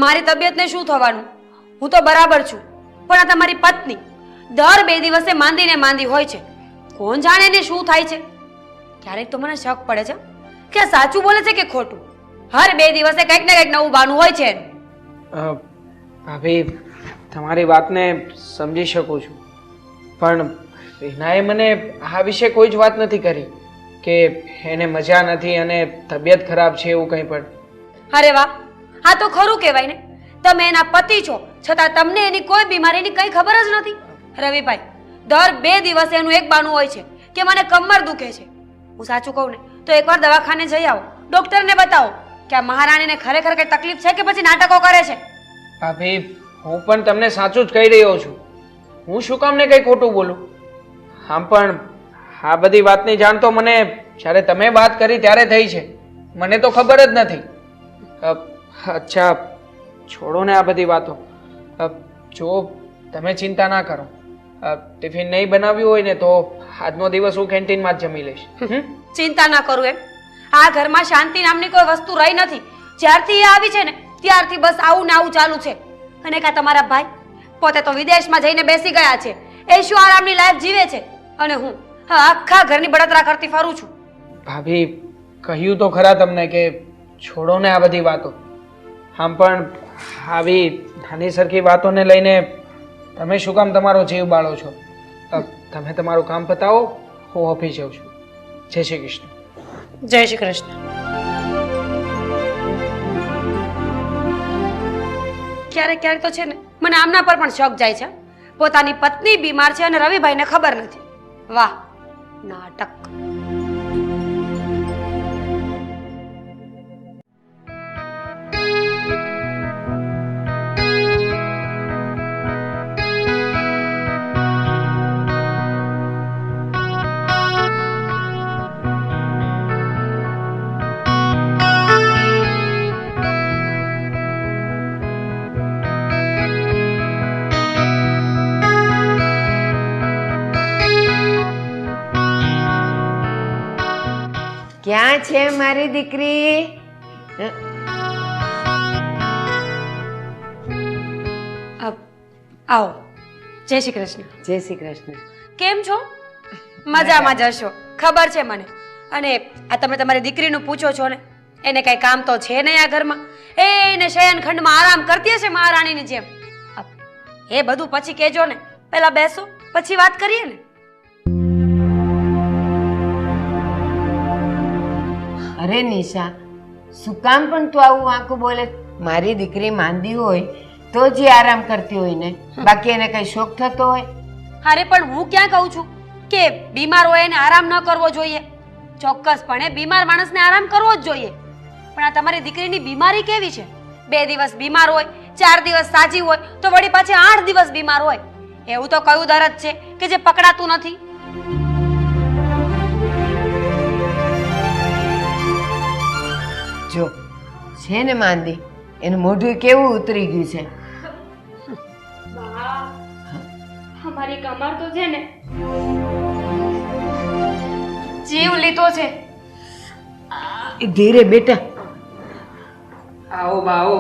મારી તબિયતને શું થવાનું? હું તો બરાબર છું, પણ આ તમારી પત્ની દર 2 દિવસે માંદી ને માંદી હોય છે. કોણ જાણે ને શું થાય છે? ક્યારેક તો મને શક પડે છે કે આ સાચું બોલે છે કે ખોટું. હર 2 દિવસે કંઈક ને કંઈક નવું બાનું હોય છે. ભાભી, તમારી વાતને સમજી શકું છું, પણ રીનાએ મને આ વિશે કોઈ જ વાત નથી કરી કે એને મજા નથી અને તબિયત ખરાબ છે એવું કંઈ પણ. અરે વાહ, આ તો ખરું કહેવાય ને. તમે એના પતિ છો છતાં તમને એની કોઈ બીમારીની કંઈ ખબર જ નથી. રવિભાઈ, દર 2 દિવસે એનું એક બાનું હોય છે કે મને કમર દુખે છે. હું સાચું કહું ને તો એકવાર દવાખાને જઈ આવો, ડોક્ટરને બતાવો કે આ મહારાણીને ખરેખર કઈ તકલીફ છે કે પછી નાટકો કરે છે. ભાભી, હું પણ તમને સાચું જ કહી રહ્યો છું. હું શું કામ ને કંઈ ખોટું બોલું? આમ પણ આ બધી વાતની જાણ તો મને જ્યારે તમે વાત કરી ત્યારે થઈ છે, મને તો ખબર જ નથી. અચ્છા, છોડો ને આ બધી વાતો. જો તમે ચિંતા ના કરો, ટિફિન નહીં બનાવ્યું હોય ને તો આજનો દિવસ હું કેન્ટીનમાં જ જમી લઈશ. ચિંતા ના કરું એમ? આ ઘરમાં શાંતિ નામની કોઈ વસ્તુ રહી નથી. જ્યારથી એ આવી છે ને ત્યારથી બસ આવું ને આવું ચાલુ છે. અને કા તમારા ભાઈ પોતે તો વિદેશમાં જઈને બેસી ગયા છે, એશો આરામની લાઈફ જીવે છે, અને હું આખા ઘરની બળતરા કરતી ફરું છું. ભાભી, કહ્યું તો ખરા તમને કે છોડો ને આ બધી વાતો. આમ પણ આવી નાની સરખી વાતોને લઈને તમે શું કામ તમારો જીવ બાળો છો? તમે તમારું કામ પતાવો, હું ઓફિસ જાઉં છું. જય શ્રી કૃષ્ણ. જય શ્રી કૃષ્ણ. ક્યારેક ક્યારેક તો છે ને મને આમના પર પણ શક જાય છે. પોતાની પત્ની બીમાર છે અને રવિભાઈને ખબર નથી. વાહ, નાટક. ક્યાં છે મારી દીકરી? આવો. જય શ્રી કૃષ્ણ. જય શ્રી કૃષ્ણ. કેમ છો? મજામાં જશો, ખબર છે મને. અને આ તમે તમારી દીકરીનું પૂછો છો ને, એને કઈ કામ તો છે નહીં આ ઘરમાં. એને શયનખંડમાં આરામ કરતી હશે મહારાણીની જેમ. એ બધું પછી કહેજો ને, પહેલા બેસો પછી વાત કરીએ ને. અરે નિશા, શું કામ પણ તું આવું વાંકું બોલે? મારી દીકરી માંદી હોય તો જ આરામ કરતી હોય ને, બાકી એને કઈ શોખ થતો હોય? અરે પણ હું ક્યાં કહું છું કે બીમાર હોય એને આરામ ન કરવો જોઈએ. ચોક્કસપણે બીમાર માણસને આરામ કરવો જ જોઈએ. પણ આ તમારી દીકરીની બીમારી કેવી છે? 2 દિવસ બીમાર હોય, 4 દિવસ સાજી હોય, તો વળી પાછી 8 દિવસ બીમાર હોય. એવું તો કયું દરદ છે કે જે પકડાતું નથી? જો છે ને માંદી, એનું મોઢું કેવું ઉતરી ગયું છે. અમારી કમર તો છે ને જીવ લીધો છે. ધીરે બેટા. આવો બા આવો.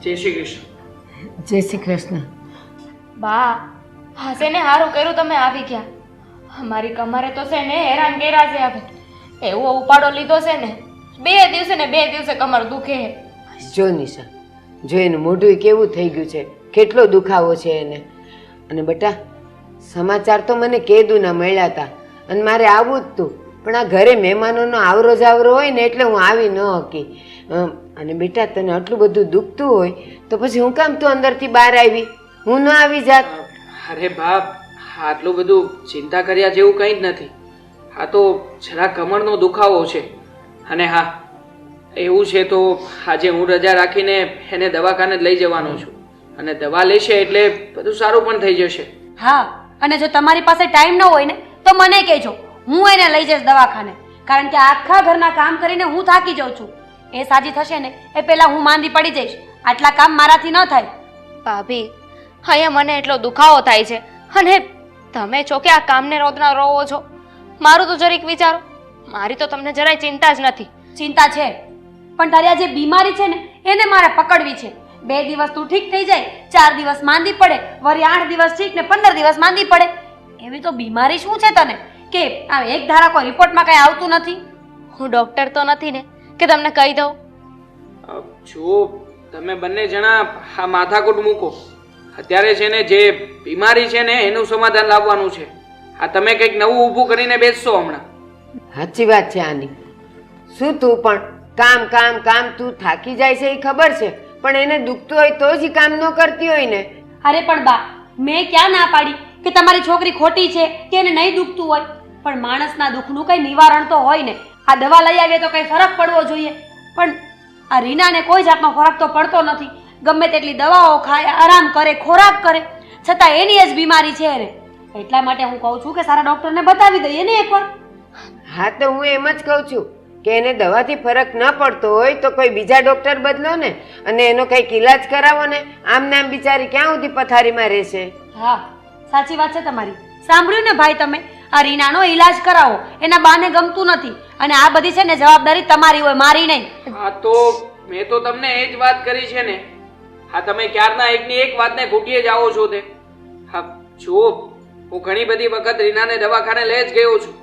જય શ્રી કૃષ્ણ. જય શ્રી કૃષ્ણ. બા હાસે ને હારું કર્યું તમે આવી ગયા. અમારી કમરે તો છે ને હેરાન કર્યા છે. હવે એવો ઉપાડો લીધો છે ને, 2 દિવસે ને 2 દિવસે કમર દુખે. જો નિશા, જો એનું મોઢું કેવું થઈ ગયું છે, કેટલો દુખાવો છે એને. અને બેટા, સમાચાર તો મને કેદું ના મળ્યા હતા અને મારે આવવું જ તું, પણ આ ઘરે મહેમાનોનો આવરો જાવરો હોય ને એટલે હું આવી ન શકી. અને બેટા, તને આટલું બધું દુખતું હોય તો પછી હું કામ તું અંદરથી બહાર આવી? હું ન આવી જાત? અરે બાપ, આટલું બધું ચિંતા કર્યા જેવું કંઈ જ નથી. આ તો જરા કમરનો દુખાવો છે. અને હા, એવું છે તો આજે હું રજા રાખીને એને દવાખાને લઈ જવાનો છું, અને દવા લેશે એટલે બધું સારું પણ થઈ જશે. હા, અને જો તમારી પાસે ટાઈમ ન હોય ને તો મને કહેજો, હું એને લઈ જઈશ દવાખાને. કારણ કે આખા ઘરના કામ કરીને હું થાકી જાઉં છું. એ સાજી થશે ને એ પહેલા હું માંદી પડી જઈશ. આટલા કામ મારાથી ન થાય. ભાભી, અહીંયા મને એટલો દુખાવો થાય છે અને તમે છો કે આ કામને રોદના રોવો છો. મારું તો જરીક વિચારો. મારી તો તમને જરાય ચિંતા જ નથી. ચિંતા છે, પણ તારી આ જે બીમારી છે ને એને મારે પકડવી છે. 2 દિવસ તું ઠીક થઈ જાય, 4 દિવસ માંદી પડે, વળી 8 દિવસ ઠીક ને 15 દિવસ માંદી પડે. એવી તો બીમારી શું છે તને કે આ એક ધારા કોઈ રિપોર્ટમાં કઈ આવતું નથી? હું ડોક્ટર તો નથી ને કે તમને કહી દઉં. જો તમે બંને જણા આ માથાકૂટ મૂકો. અત્યારે છે ને જે બીમારી છે ને એનું સમાધાન લાવવાનું છે. આ તમે કંઈક નવું ઊભું કરીને બેસશો હમણાં. સાચી વાત છે આની. શું તું પણ કામ કામ કામ, તું થાકી જાય છે એ ખબર છે, પણ એને દુખતું હોય તો જ કામ ન કરતી હોય ને. અરે પણ બા, મેં ક્યાં ના પાડી કે તમારી છોકરી ખોટી છે કે એને નહીં દુખતું હોય? પણ માણસના દુઃખનું કઈ નિવારણ તો હોય ને. આ દવા લઈ આવીએ તો કઈ ફરક પડવો જોઈએ, પણ આ રીનાને કોઈ જાતનો ફરક તો પડતો નથી. ગમે તેટલી દવાઓ ખાય, આરામ કરે, ખોરાક કરે, છતાં એની જ બીમારી છે રે. એટલા માટે હું કહું છું કે સારા ડોક્ટરને બતાવી દઈએ ને એકવાર. હા, તો હું એમ જ કહું છું કે એને દવાથી ફરક ન પડતો હોય તો કોઈ બીજા ડોક્ટર બદલો ને, અને એનો કંઈક ઈલાજ કરાવો ને. આમ નામ બિચારી ક્યાં સુધી પથારીમાં રહેશે? હા, સાચી વાત છે તમારી. સાંભળ્યું ને ભાઈ તમે? આ રીનાનો ઈલાજ કરાવો. એના બાને ગમતું નથી, અને આ બધી છે ને જવાબદારી તમારી હોય, મારી નહીં. હા, તો મેં તો તમને એ જ વાત કરી છે ને. હા, તમે ક્યારના એકની એક વાતને ઘૂંટીએ જ આવો છો તે. હા, જુઓ, હું ઘણી બધી વખત રીનાને દવાખાને લઈ જ ગયો છું.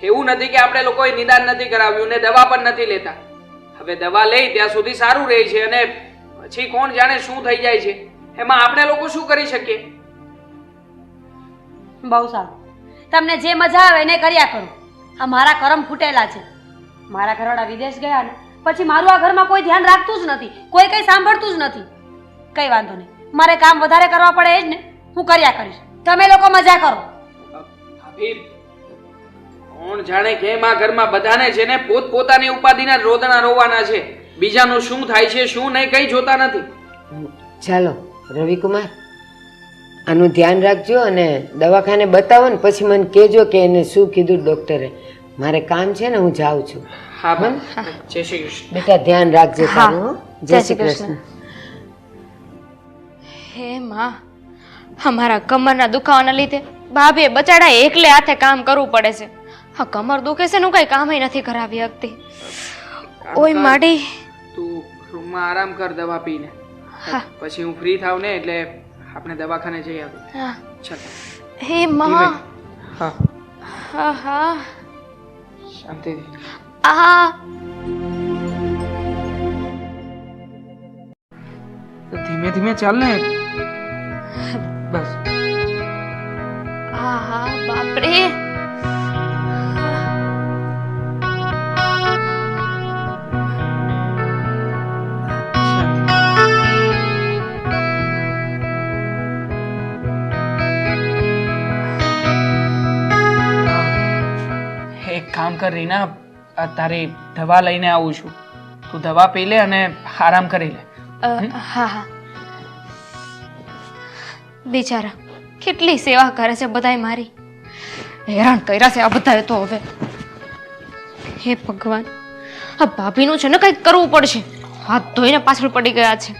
એવું નથી કે આપણે લોકોએ નિદાન નથી કરાવ્યું ને દવા પણ નથી લેતા. હવે દવા લઈ ત્યાં સુધી સારું રહે છે, અને પછી કોણ જાણે શું થઈ જાય છે. એમાં આપણે લોકો શું કરી શકીએ? બહુ સારું, તમને જે મજા આવે એને કર્યા કરો. આ મારા કરમ ફૂટેલા છે. મારા ઘરવાળા વિદેશ ગયા ને પછી મારું આ ઘરમાં કોઈ ધ્યાન રાખતું જ નથી, કોઈ કઈ સાંભળતું જ નથી. કઈ વાંધો નહીં, મારે કામ વધારે કરવા પડે જ ને, હું કર્યા કરીશ. તમે લોકો મજા કરો. ભાભી, કોણ જાણે કેમ આ ઘરમાં બધાને છે ને પોતપોતાની ઉપાધિના રોદણા રોવાના છે. બીજાનું શું થાય છે શું નહીં કઈ જોતા નથી. ચાલો રવિકુમાર, આનું ધ્યાન રાખજો અને દવાખાને બતાવો ને પછી મને કહેજો કે એને શું કીધું ડૉક્ટરે. મારે કામ છે ને, હું જાઉં છું. હા બા, જય શ્રી કૃષ્ણ. બેટા ધ્યાન રાખજો તારું, હો? જય શ્રી કૃષ્ણ. હે માં, અમારા કમરના દુખાવાના લીધે ભાભીએ બચાડા એકલે હાથે કામ કરવું પડે છે. હા, કમર દુખે છે ને હું કઈ કામ નથી કરાવી શકતી. ઓય માડી, તું રૂમમાં આરામ કર દવા પીને. પછી હું ફ્રી થાવ ને એટલે આપણે દવાખાને જઈ આવીએ. હા ચાલ. હે માં. હા હા હા, શાંતિથી. આ ધીમે ધીમે ચાલ ને. બસ. હા હા, બાપરે. એક કામ કર રીના, તારી દવા લઈને આવું છું. તું દવા પી લે અને આરામ કરી લે. હા હા. બિચારા કેટલી સેવા કરે છે બધાય મારી. હેરાન કર્યા છે આ બધાએ તો હવે. હે ભગવાન, આ ભાભીનું છે ને કંઈક કરવું પડશે. હાથ ધોઈને પાછળ પડી ગયા છે.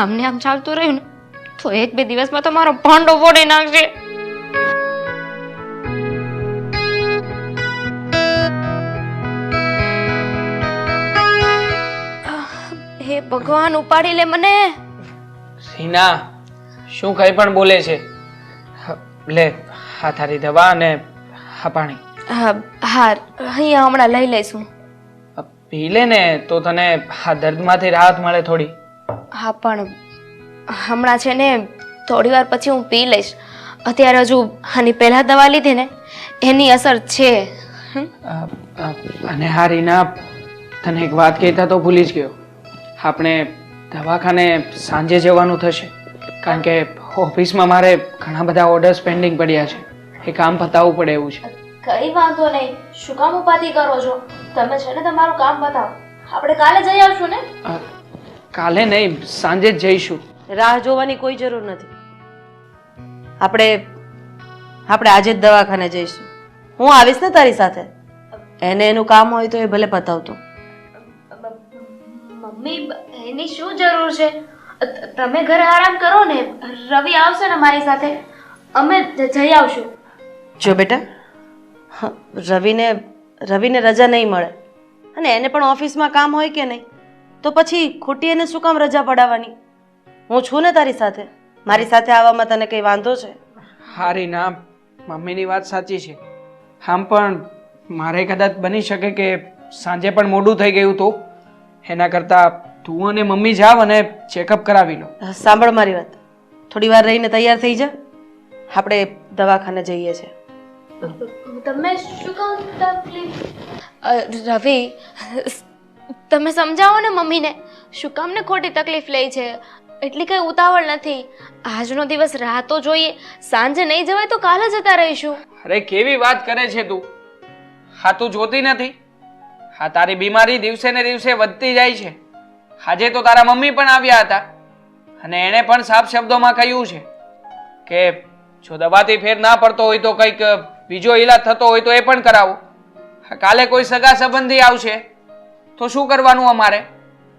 આમને આમ ચાલતું રહ્યું ને તો એક બે દિવસમાં તો મારો ભાંડો ફોડી નાખશે. હે ભગવાન, ઉપાડી લે મને. રીના, શું કઈ પણ બોલે છે? લે આ તારી દવા અને આ પાણી. હા, અહીંયા હમણાં લઈ લઈશું. પી લે ને તો તને આ દર્દમાંથી રાહત મળે થોડી. હા, પણ હમણાં છે ને થોડી વાર પછી હું પી લઈશ. અત્યારે હજુ આની પહેલા દવા લીધી ને એની અસર છે. અને હા રીના, તને એક વાત કહેતા તો ભૂલી જ ગયો. આપણે દવાખાને સાંજે જવાનું થશે કારણ કે ઓફિસમાં મારે ઘણા બધા ઓર્ડર્સ પેન્ડિંગ પડ્યા છે. એ કામ પતાવવું પડે એવું છે. કઈ વાંધો નહીં, શું કામ ઉપાધિ કરો છો? તમે છે ને તમારું કામ બતાવો, આપણે કાલે જઈ આવશું ને. કાલે નહીં, સાંજે જ જઈશું. રાહ જોવાની કોઈ જરૂર નથી. આપણે આજે જ દવાખાને જઈશું. હું આવીશ ને તારી સાથે. એને એનું કામ હોય તો એ ભલે પતાવતો. મમ્મી, એની શું જરૂર છે? તમે ઘરે આરામ કરો ને, રવિ આવશે ને મારી સાથે, અમે જઈ આવશું. જો બેટા, રવિને રજા નહીં મળે અને એને પણ ઓફિસમાં કામ હોય કે નહીં, તો પછી ખોટી એને શું કામ રજા પડાવવાની? હું છું ને તારી સાથે. મારી સાથે આવવામાં તને કઈ વાંધો છે? હારી ના, મમ્મીની વાત સાચી છે. આમ પણ મારે કદાચ બની શકે કે સાંજે પણ મોડું થઈ ગયું તો એના કરતાં તું અને મમ્મી જાવ અને ચેકઅપ કરાવી લો. સાંભળ મારી વાત, થોડી વાર રહીને તૈયાર થઈ જા. આપણે દવાખાને જઈએ છીએ. તમે શું કામ તકલીફ? રવિ, તમે સમજાવો ને મમ્મીને, શું કામ ને ખોટી તકલીફ લે છે? એટલી કઈ ઉતાવળ નથી. આજનો દિવસ રાહ તો જોઈએ. સાંજે નહીં જવાય તો કાલે જતા રહીશું. અરે કેવી વાત કરે છે તું? હા, તું જોતી નથી? હા, તારી બીમારી દિવસે ને દિવસે વધતી જાય છે. આજે તો તારા મમ્મી પણ આવ્યા હતા અને એણે પણ સાફ શબ્દોમાં કહ્યું છે કે જો દવાથી ફેર ના પડતો હોય તો કંઈક બીજો ઈલાજ થતો હોય તો એ પણ કરાવો. કાલે કોઈ સગા સંબંધી આવશે તો શું કરવાનું અમારે?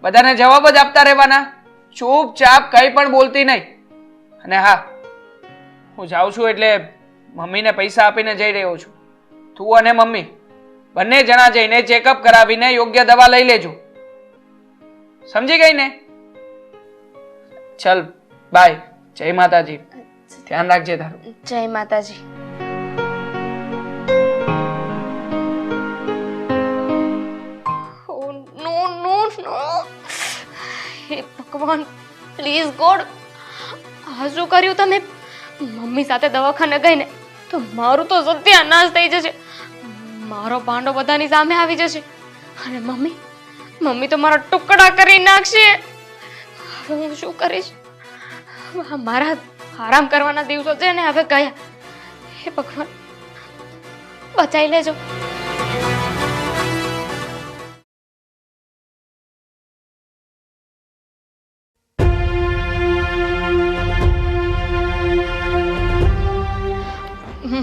બધાને જવાબ જ આપતા રહેવાના? ચૂપચાપ કંઈ પણ બોલતી નહીં. અને હા, હું જાઉં છું એટલે મમ્મીને પૈસા આપીને જઈ રહ્યો છું. તું અને મમ્મી બંને જણા જઈને ચેકઅપ કરાવીને યોગ્ય દવા લઈ લેજો. સમજી ગઈ ને? ચલ બાય. જય માતાજી. ધ્યાન રાખજે તારું. જય માતાજી. હે ભગવાન, પ્લીઝ ગોડ, આ શું કર્યું તમે? મમ્મી સાથે દવાખાને ગઈ ને તો મારું તો સત્યાનાશ થઈ જશે. મારો ભાંડો બધાની સામે આવી જશે. અને મમ્મી તો મારા ટુકડા કરી નાખશે. હવે હું શું કરીશ? મારા આરામ કરવાના દિવસો છે ને હવે ગયા. હે ભગવાન, બચાવી લેજો.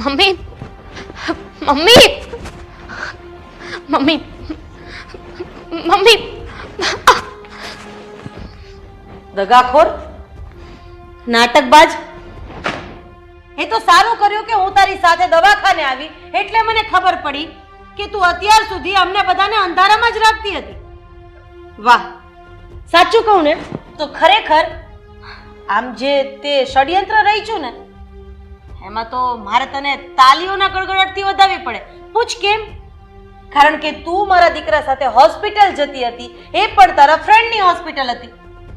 મમ્મી મમ્મી મમ્મી મમ્મી દગાખોર, નાટકબાજ. એ તો સારું કર્યું કે હું તારી સાથે દવાખાને આવી એટલે મને ખબર પડી કે તું અત્યાર સુધી અમને બધાને અંધારામાં જ રાખતી હતી. વાહ, સાચું કહું ને તો ખરેખર આમ જે તે ષડયંત્ર રચ્યું ને એમાં તો મારે તને તાલીઓના ગડગડાટથી વધાવી પડે. પૂછ કેમ? કારણ કે તું મારા દીકરા સાથે હોસ્પિટલ જતી હતી, એ પણ તારા ફ્રેન્ડની હોસ્પિટલ હતી,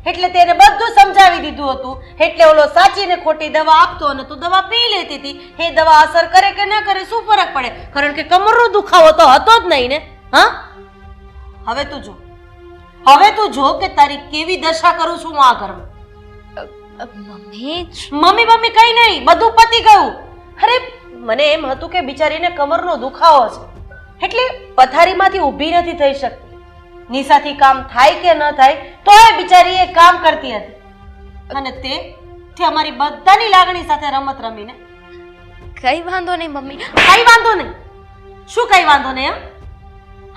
એટલે તેને બધું સમજાવી દીધું હતું. એટલે ઓલો સાચીને ખોટી દવા આપતો અને તું દવા પી લેતી હતી. એ દવા અસર કરે કે ના કરે શું ફરક પડે? કારણ કે કમરનો દુખાવો તો હતો જ નહીં ને. હા, હવે તું જો કે તારી કેવી દશા કરું છું હું આ ઘરમાં. મમ્મી કઈ નહીં, બધું પતી ગયું. અરે મને એમ હતું કે બિચારીને કમરનો દુખાવો છે એટલે પથારીમાંથી ઊભી નથી થઈ શકતી. નિશાથી કામ થાય કે ન થાય તો એ બિચારી એ કામ કરતી હતી અને તે અમારી બધાની લાગણી સાથે રમત રમીને. કઈ વાંધો નહીં મમ્મી, કઈ વાંધો નહીં. શું કઈ વાંધો નહીં?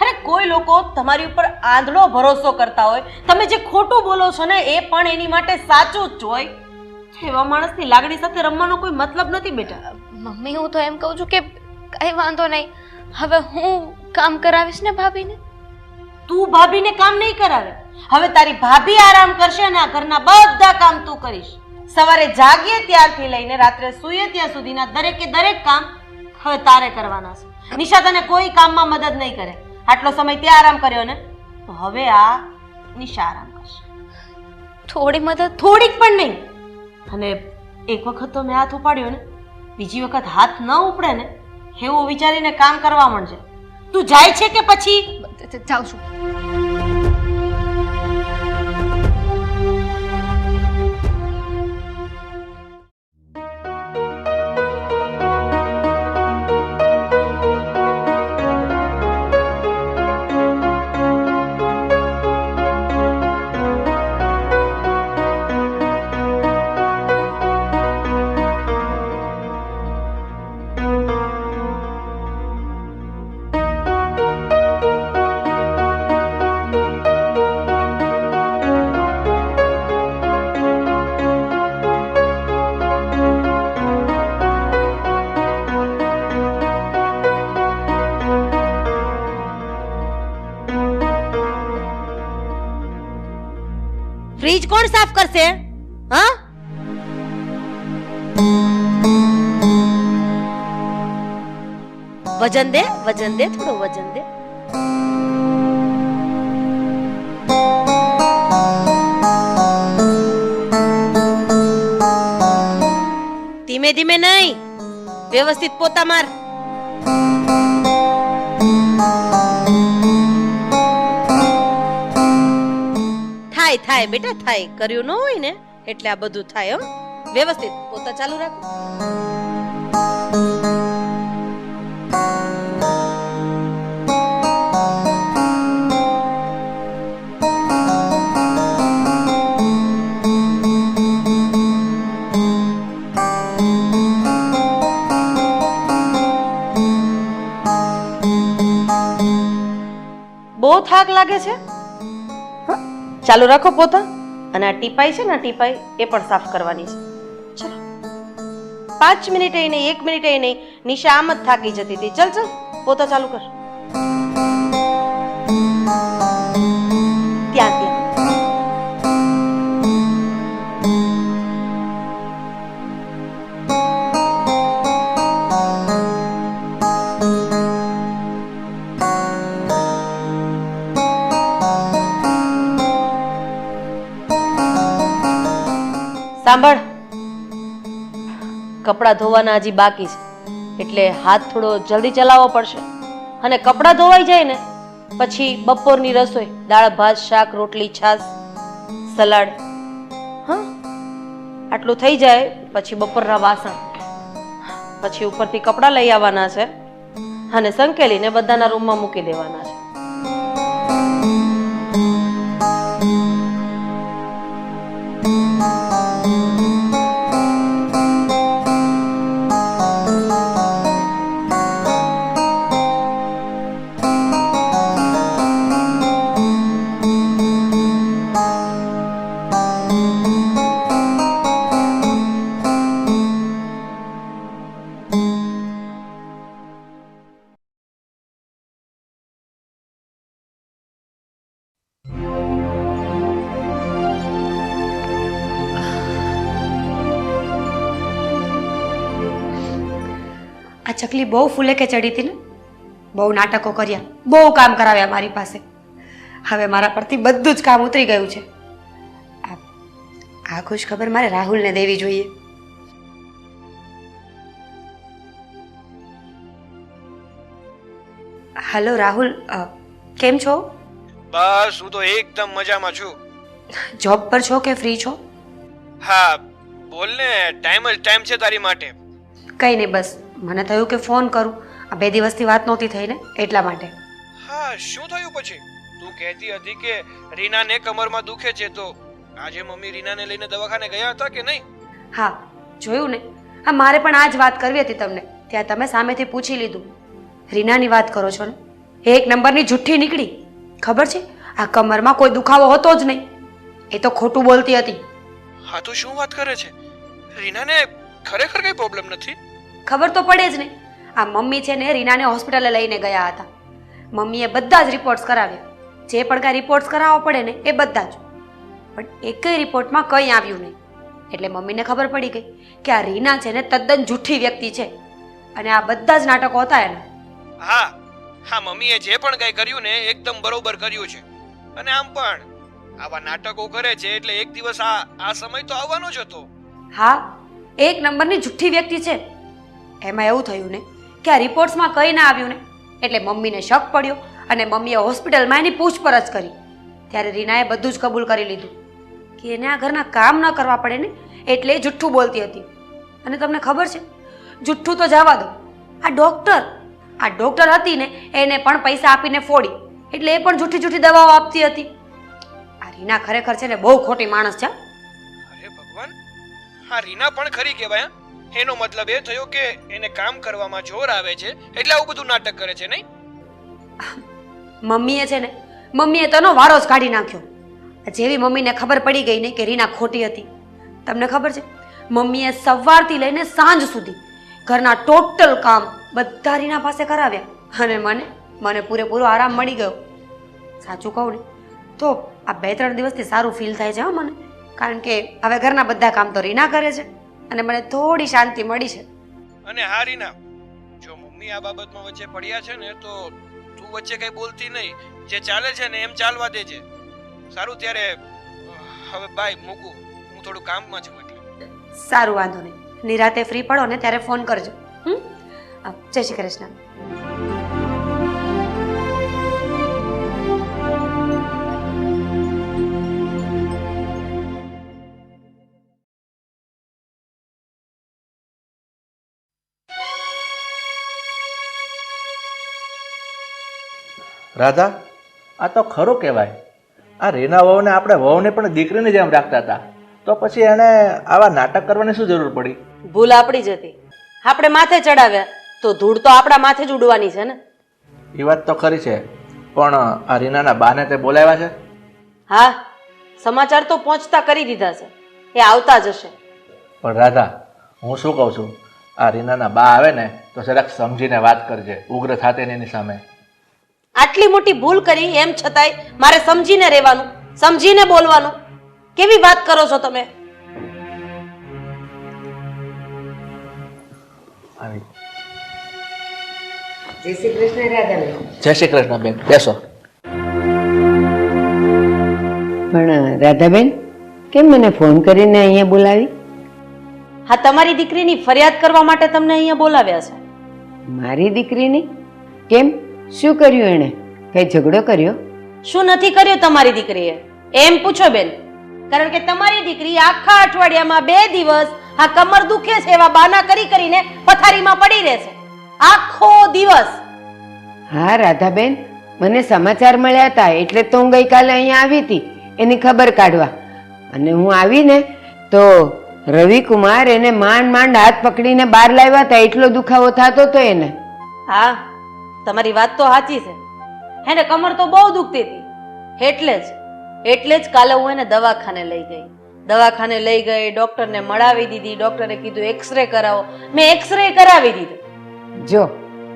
અરે કોઈ લોકો તમારી ઉપર આંધળો ભરોસો કરતા હોય, તમે જે ખોટું બોલો છો ને એ પણ એની માટે સાચું જ હોય. એવા માણસની લાગણી સાથે રમવાનો કોઈ મતલબ નથી બેટા. મમ્મી હું તો એમ કહું છું કે કઈ વાંધો નહીં, હવે હું કામ કરાવીશ ને ભાભીને. તું ભાભીને કામ નહીં કરાવે. હવે તારી ભાભી આરામ કરશે અને આ ઘરના બધા કામ તું કરીશ. સવારે જાગીએ ત્યારથી લઈને રાત્રે સૂઈએ ત્યાં સુધીના દરેકે દરેક કામ હવે તારે કરવાના છે. નિશા તને કોઈ કામમાં મદદ નહીં કરે. આટલો સમય ત્યાં આરામ કર્યો ને તો હવે આ નિશા આરામ કરશે. થોડી મદદ? થોડીક પણ નહીં. અને એક વખત તો મેં હાથ ઉપાડ્યો ને, બીજી વખત હાથ ન ઉપડે ને એવું વિચારીને કામ કરવા માંડજે. તું જાય છે કે પછી? જાઉં છું. ફ્રીજ કોણ સાફ કરશે? હા, વજન દે થોડું વજન દે. ધીમે ધીમે નહીં, વ્યવસ્થિત પોતા માર. થાય બેટા, થાય. કર્યું ન હોય ને એટલે આ બધું થાય. વ્યવસ્થિત પોતા ચાલુ રાખો. બહુ થાક લાગે છે? ચાલુ રાખો પોતા. અને આ ટીપાઈ છે ને, આ ટીપાઈ એ પણ સાફ કરવાની છે. ચલો, 5 મિનિટે નહીં, 1 મિનિટે નહીં. નિશા આમ જ થાકી જતી હતી. ચલ પોતા ચાલુ કર. ત્યાં સાંભળ, કપડાં ધોવાના હજી બાકી છે એટલે હાથ થોડો જલ્દી ચલાવવો પડશે. અને કપડાં ધોવાઈ જાય ને પછી બપોરની રસોઈ, દાળ ભાત શાક રોટલી છાશ સલાડ. હા, આટલું થઈ જાય પછી બપોરના વાસણ, પછી ઉપરથી કપડાં લઈ આવવાના છે અને સંકેલીને બધાના રૂમમાં મૂકી દેવાના છે. આ ચકલી બહુ ફૂલે કે ચડી હતી ને, બહુ નાટકો કર્યા, બહુ કામ કરાવ્યા મારી પાસે. હવે મારા પરથી બધું જ કામ ઉતરી ગયું છે. આ ખુશ ખબર મારે રાહુલને દેવી જોઈએ. હેલો રાહુલ, કેમ છો? બસ હું તો એકદમ મજામાં છું. જોબ પર છો કે ફ્રી છો? હા બોલ ને, ટાઈમ જ ટાઈમ છે તારી માટે. કંઈ નહીં, બસ મને થયું કે ફોન કરું. આ 2 દિવસથી વાત નહોતી થઈ ને એટલા માટે. હા, શું થયું પછી? તું કહેતી હતી કે રીનાને કમરમાં દુખે છે, તો આજે મમ્મી રીનાને લઈને દવાખાને ગયા હતા કે નહીં? હા જોયું ને, હા મારે પણ આ જ વાત કરવી હતી તમને, ત્યાં તમે સામેથી પૂછી લીધું. રીનાની વાત કરો છો ને? એક નંબરની જુઠ્ઠી નીકળી. ખબર છે, આ કમરમાં કોઈ દુખાવો હતો જ નહીં. એ તો ખોટું બોલતી હતી. હા તો શું વાત કરે છે? રીનાને ખરેખર કઈ પ્રોબ્લેમ નથી? ખબર તો પડે જ ને. આ મમ્મી છે ને રીનાને હોસ્પિટલે લઈને ગયા હતા. મમ્મીએ બધા જ રિપોર્ટ્સ કરાવ્યા, જે પણ કાંઈ રિપોર્ટ્સ કરાવવા પડે ને એ બધા જ. પણ એકેય રિપોર્ટમાં કંઈ આવ્યું નહીં. એટલે મમ્મીને ખબર પડી ગઈ કે આ રીના છે ને તદ્દન જુઠ્ઠી વ્યક્તિ છે અને આ બધા જ નાટકો હતા એના. હા હા, મમ્મીએ જે પણ કઈ કર્યું ને એકદમ બરોબર કર્યું છે. અને આમ પણ આવા નાટકો કરે છે એટલે એક દિવસ આ સમય તો આવવાનો જ હતો. હા, એક નંબરની જુઠ્ઠી વ્યક્તિ છે. એમાં એવું થયું ને કે આ રિપોર્ટ્સમાં કંઈ ના આવ્યું ને એટલે મમ્મીને શક પડ્યો અને મમ્મીએ હોસ્પિટલમાં એની પૂછપરછ કરી. ત્યારે રીનાએ બધું જ કબૂલ કરી લીધું કે એને આ ઘરના કામ ન કરવા પડે ને એટલે એ જુઠ્ઠું બોલતી હતી. અને તમને ખબર છે, જુઠ્ઠું તો જવા દો, આ ડોક્ટર હતી ને એને પણ પૈસા આપીને ફોડી, એટલે એ પણ જુઠ્ઠી જુઠ્ઠી દવાઓ આપતી હતી. આ રીના ખરેખર છે ને બહુ ખોટી માણસ છે. અરે ભગવાન, હા રીના પણ ખરી કહેવાય. એનો મતલબ એ થયો કે એને કામ કરવામાં જોર આવે છે એટલે આવું બધું નાટક કરે છે, નહીં? મમ્મીએ છે ને, મમ્મીએ તો એનો વારો જ કાઢી નાખ્યો. જેવી મમ્મીને ખબર પડી ગઈ ને કે રીના ખોટી હતી, તમને ખબર છે મમ્મીએ સવારથી લઈને સાંજ સુધી ઘરના ટોટલ કામ બધા રીના પાસે કરાવ્યા અને મને પૂરેપૂરો આરામ મળી ગયો. સાચું કહું ને તો આ 2-3 દિવસથી સારું ફીલ થાય છે મને, કારણ કે હવે ઘરના બધા કામ તો રીના કરે છે અને મને થોડી શાંતિ મળી છે. અને હા રીના, જો મમ્મી આ બાબતમાં વચ્ચે પડ્યા છે ને તો તું વચ્ચે કઈ બોલતી નહીં. જે ચાલે છે ને એમ ચાલવા દેજે. સારું, ત્યારે હવે બાય, મૂકું, હું થોડું કામમાં છું એટલે. સારું, વાંધો નહીં. નિરાતે ફ્રી પડો ને ત્યારે ફોન કરજો. જય શ્રી કૃષ્ણ. રાધા, આ તો ખરું કહેવાય. આ રીના વહુને આપણે વહુને પણ દીકરીની જેમ રાખતા હતા, તો પછી એને આવા નાટક કરવાની શું જરૂર પડી? ભૂલ આપણી જ હતી. આપણે માથે ચડાવ્યા તો ધૂળ તો આપણા માથે જ ઉડવાની છે ને. એ વાત તો ખરી છે, પણ આ રીનાના બાને તે બોલાવ્યા છે? હા, સમાચાર તો પહોંચતા કરી દીધા છે, એ આવતા જ હશે. પણ રાધા, હું શું કહું છું, આ રીનાના બા આવે ને તો જરાક સમજીને વાત કરજે, ઉગ્ર થાતે એની સામે. આટલી મોટી ભૂલ કરી એમ છતાંય મારે સમજીને રહેવાનું, સમજીને બોલવાનું. કેવી વાત કરો છો તમે? જય શ્રી કૃષ્ણ રાધાબેન. જય શ્રી કૃષ્ણ બેન, બેસો. પણ રાધાબેન, કેમ મને ફોન કરીને અહીંયા બોલાવી? હા, તમારી દીકરીની ફરિયાદ કરવા માટે તમને અહીંયા બોલાવ્યા છે. મારી દીકરીની? કેમ, શું કર્યું એણે? કઈ ઝઘડો કર્યો? શું નથી કર્યું તમારી દીકરીએ એમ પૂછો બેન, કારણ કે તમારી દીકરી આખા અઠવાડિયામાં 2 દિવસ આ કમર દુખે છે એવા બાના કરી કરીને પથારીમાં પડી રહેશે આખો દિવસ. હા રાધાબેન, મને સમાચાર મળ્યા હતા એટલે તો હું ગઈકાલે અહીંયા આવી હતી એની ખબર કાઢવા. અને હું આવીને તો રવિકુમાર એને માંડ માંડ હાથ પકડીને બહાર લાવ્યા હતા, એટલો દુખાવો થતો હતો એને. હા, તમારી વાત તો સાચી છે, એને કમર તો બહુ દુખતી હતી. એટલે જ કાલે હું એને દવાખાને લઈ ગઈ, ડોક્ટરને મળાવી દીધી. ડોક્ટરે કીધું એક્સરે કરાવો, મેં એક્સરે કરાવી દીધો. જો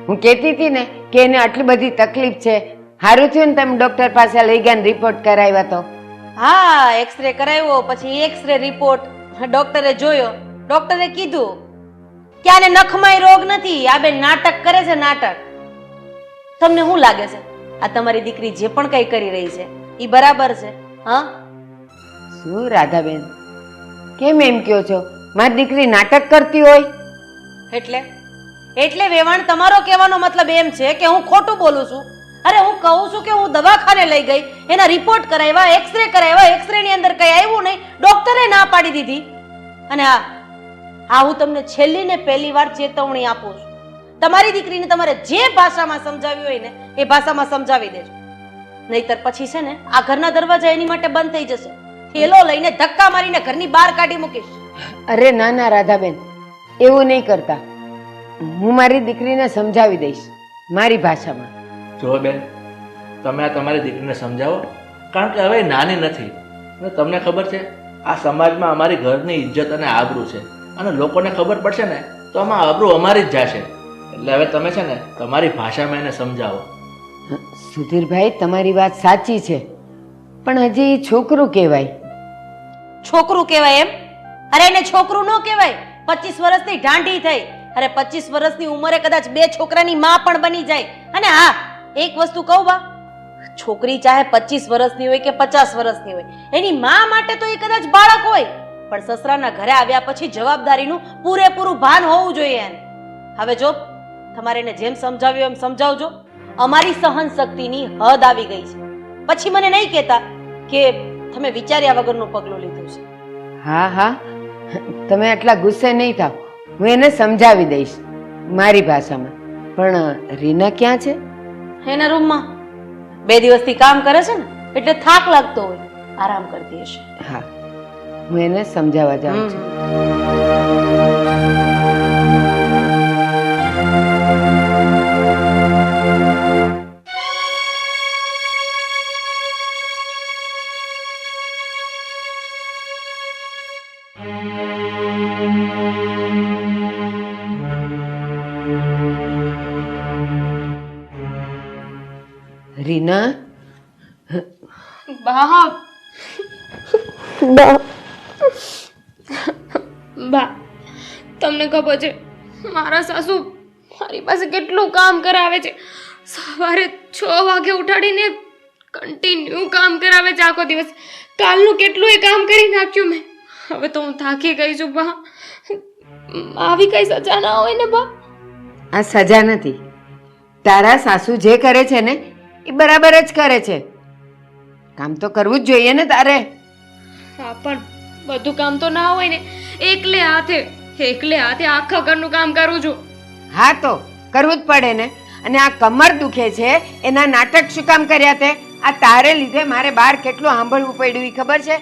હું કહેતી હતી ને કે એને આટલી બધી તકલીફ છે, સારું થયું ને તમે ડોક્ટર પાસે લઈ ગયા ને રિપોર્ટ કરાવ્યા તો. હા, એક્સરે કરાવ્યો, પછી એક્સરે રિપોર્ટ ડોક્ટરે જોયો. ડોક્ટરે કીધું કે આને નખમાય રોગ નથી, આ બેન નાટક કરે છે, નાટક. તમને શું લાગે છે આ તમારી દીકરી જે પણ કઈ કરી રહી છે એ બરાબર છે? હા, શું રાધાબેન, કેમ એમ કહો છો? મારી દીકરી નાટક કરતી હોય એટલે વેવાણ તમારો કહેવાનો મતલબ એમ છે કે હું ખોટું બોલું છું? અરે હું કહું છું કે હું દવાખાને લઈ ગઈ, એના રિપોર્ટ કરાવ્યા, એક્સરે કરાવ્યા, એક્સરે ની અંદર કઈ આવ્યું નહીં, ડોક્ટરે ના પાડી દીધી. અને હા, હું તમને છેલ્લી ને પહેલી વાર ચેતવણી આપું છું, તમારી દીકરીને તમારે જે ભાષામાં સમજાવી હોય ને એ ભાષામાં સમજાવી દેજો, નહીતર પછી છે ને આ ઘરના દરવાજા એની માટે બંધ થઈ જશે. થેલો લઈને ધક્કા મારીને ઘરની બહાર કાઢી મૂકીશ. અરે ના ના રાધાબેન, એવું નહીં કરતા. હું મારી દીકરીને સમજાવી દઈશ મારી ભાષામાં. જો બેન, તમે આ તમારી દીકરીને સમજાવો, કારણ કે હવે નાની નથી અને તમને ખબર છે આ સમાજમાં અમારી ઘરની ઇજ્જત અને આબરૂ છે, અને લોકોને ખબર પડશે ને તો આમાં આબરૂ અમારી જ જશે. એટલે હવે તમે છે ને તમારી ભાષામાં એને સમજાવો. સુધીરભાઈ, તમારી વાત સાચી છે, પણ હજી છોકરું કહેવાય. છોકરું કહેવાય એમ? અરે એને છોકરું ન કહેવાય, 25 વર્ષની ઢાંઢી થઈ. અરે 25 વર્ષની ઉંમરે કદાચ 2 છોકરાની માં પણ બની જાય. અને હા, એક વસ્તુ કહું બા, છોકરી ચાહે 25 વર્ષની હોય કે 50 વર્ષની હોય, એની માં માટે તો એ કદાચ બાળક હોય, પણ સસરાના ઘરે આવ્યા પછી જવાબદારીનું પૂરેપૂરું ભાન હોવું જોઈએ એને. હવે જો તમારે એને જેમ સમજાવ્યું એમ સમજાવજો. અમારી સહન શક્તિની હદ આવી ગઈ છે. પછી મને નહીં કહેતા કે તમે વિચાર્યા વગરનું પગલું લીધું છે. હા હા, તમે આટલા ગુસ્સે નહીં થાવ, હું એને સમજાવી દઈશ મારી ભાષામાં. પણ રીના ક્યાં છે? એના રૂમમાં 2 દિવસથી કામ કરે છે ને એટલે થાક લાગતો હોય, આરામ કરતી હશે. હા, હું એને સમજાવવા જાઉં છું. રીના, બા તમને ખબર છે મારા સાસુ મારી પાસે કેટલું કામ કરાવે છે? સવારે 6 વાગે ઉઠાડીને કન્ટિન્યુ કામ કરાવે છે આખો દિવસ. કાલનું કેટલું એ કામ કરી નાખ્યું મેં. હવે તો હું થાકી ગઈ છું બા. આવી કઈ સજા ના હોય ને બા? આ સજા નથી. તારા સાસુ જે કરે છે ને એ બરાબર જ કરે છે. કામ તો કરવું જ જોઈએ ને તારે. હા, પણ બધું કામ તો ના હોય ને. એકલે હાથે આખા ઘરનું કામ કરું છું. હા, તો કરવું જ પડે ને. અને આ કમર દુખે છે એના નાટક શું કામ કર્યા તે? આ તારે લીધે મારે બહાર કેટલું સાંભળવું પડ્યું ઈ ખબર છે?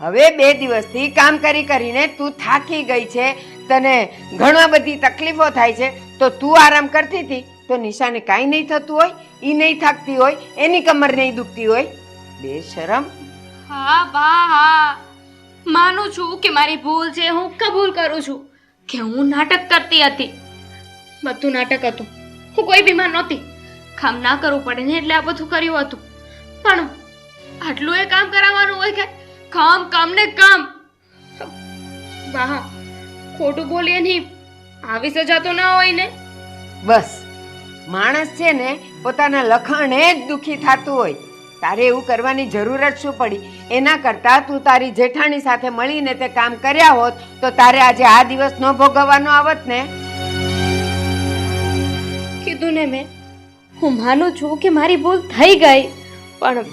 હવે 2 દિવસથી કામ કરી કરીને તું થાકી ગઈ છે, તને ઘણા બધી તકલીફો થાય છે, તો તું આરામ કરતી હતી તો નિશાને કાંઈ નહીં થતું હોય, ઈ નહીં થાકતી હોય, એની કમર નહીં દુખતી હોય. બેશરમ. હા બા, હા, માનું છું કે મારી ભૂલ છે. હું કબૂલ કરું છું કે હું નાટક કરતી હતી. બધું નાટક હતું. હું કોઈ બીમાર નહોતી. કામ ના કરવું પડે ને એટલે આ બધું કર્યું હતું. પણ આટલું એ કામ કરાવવાનું હોય કે કામ ને કામ? બા, ખોટું બોલીએ નહીં, આવી સજા તો ના હોય ને? બસ, માણસ છે ને પોતાના લખાણે જ દુખી થતું હોય. તારે એવું કરવાની જરૂર જ શું પડી? એના કરતા તું તારી જેઠાણી સાથે મળીને તે કામ કર્યા હોત તો તારે આજે આ દિવસ ન ભોગવવાનો આવત ને. કીધું ને મેં, હું માનું છું કે મારી ભૂલ થઈ ગઈ, પણ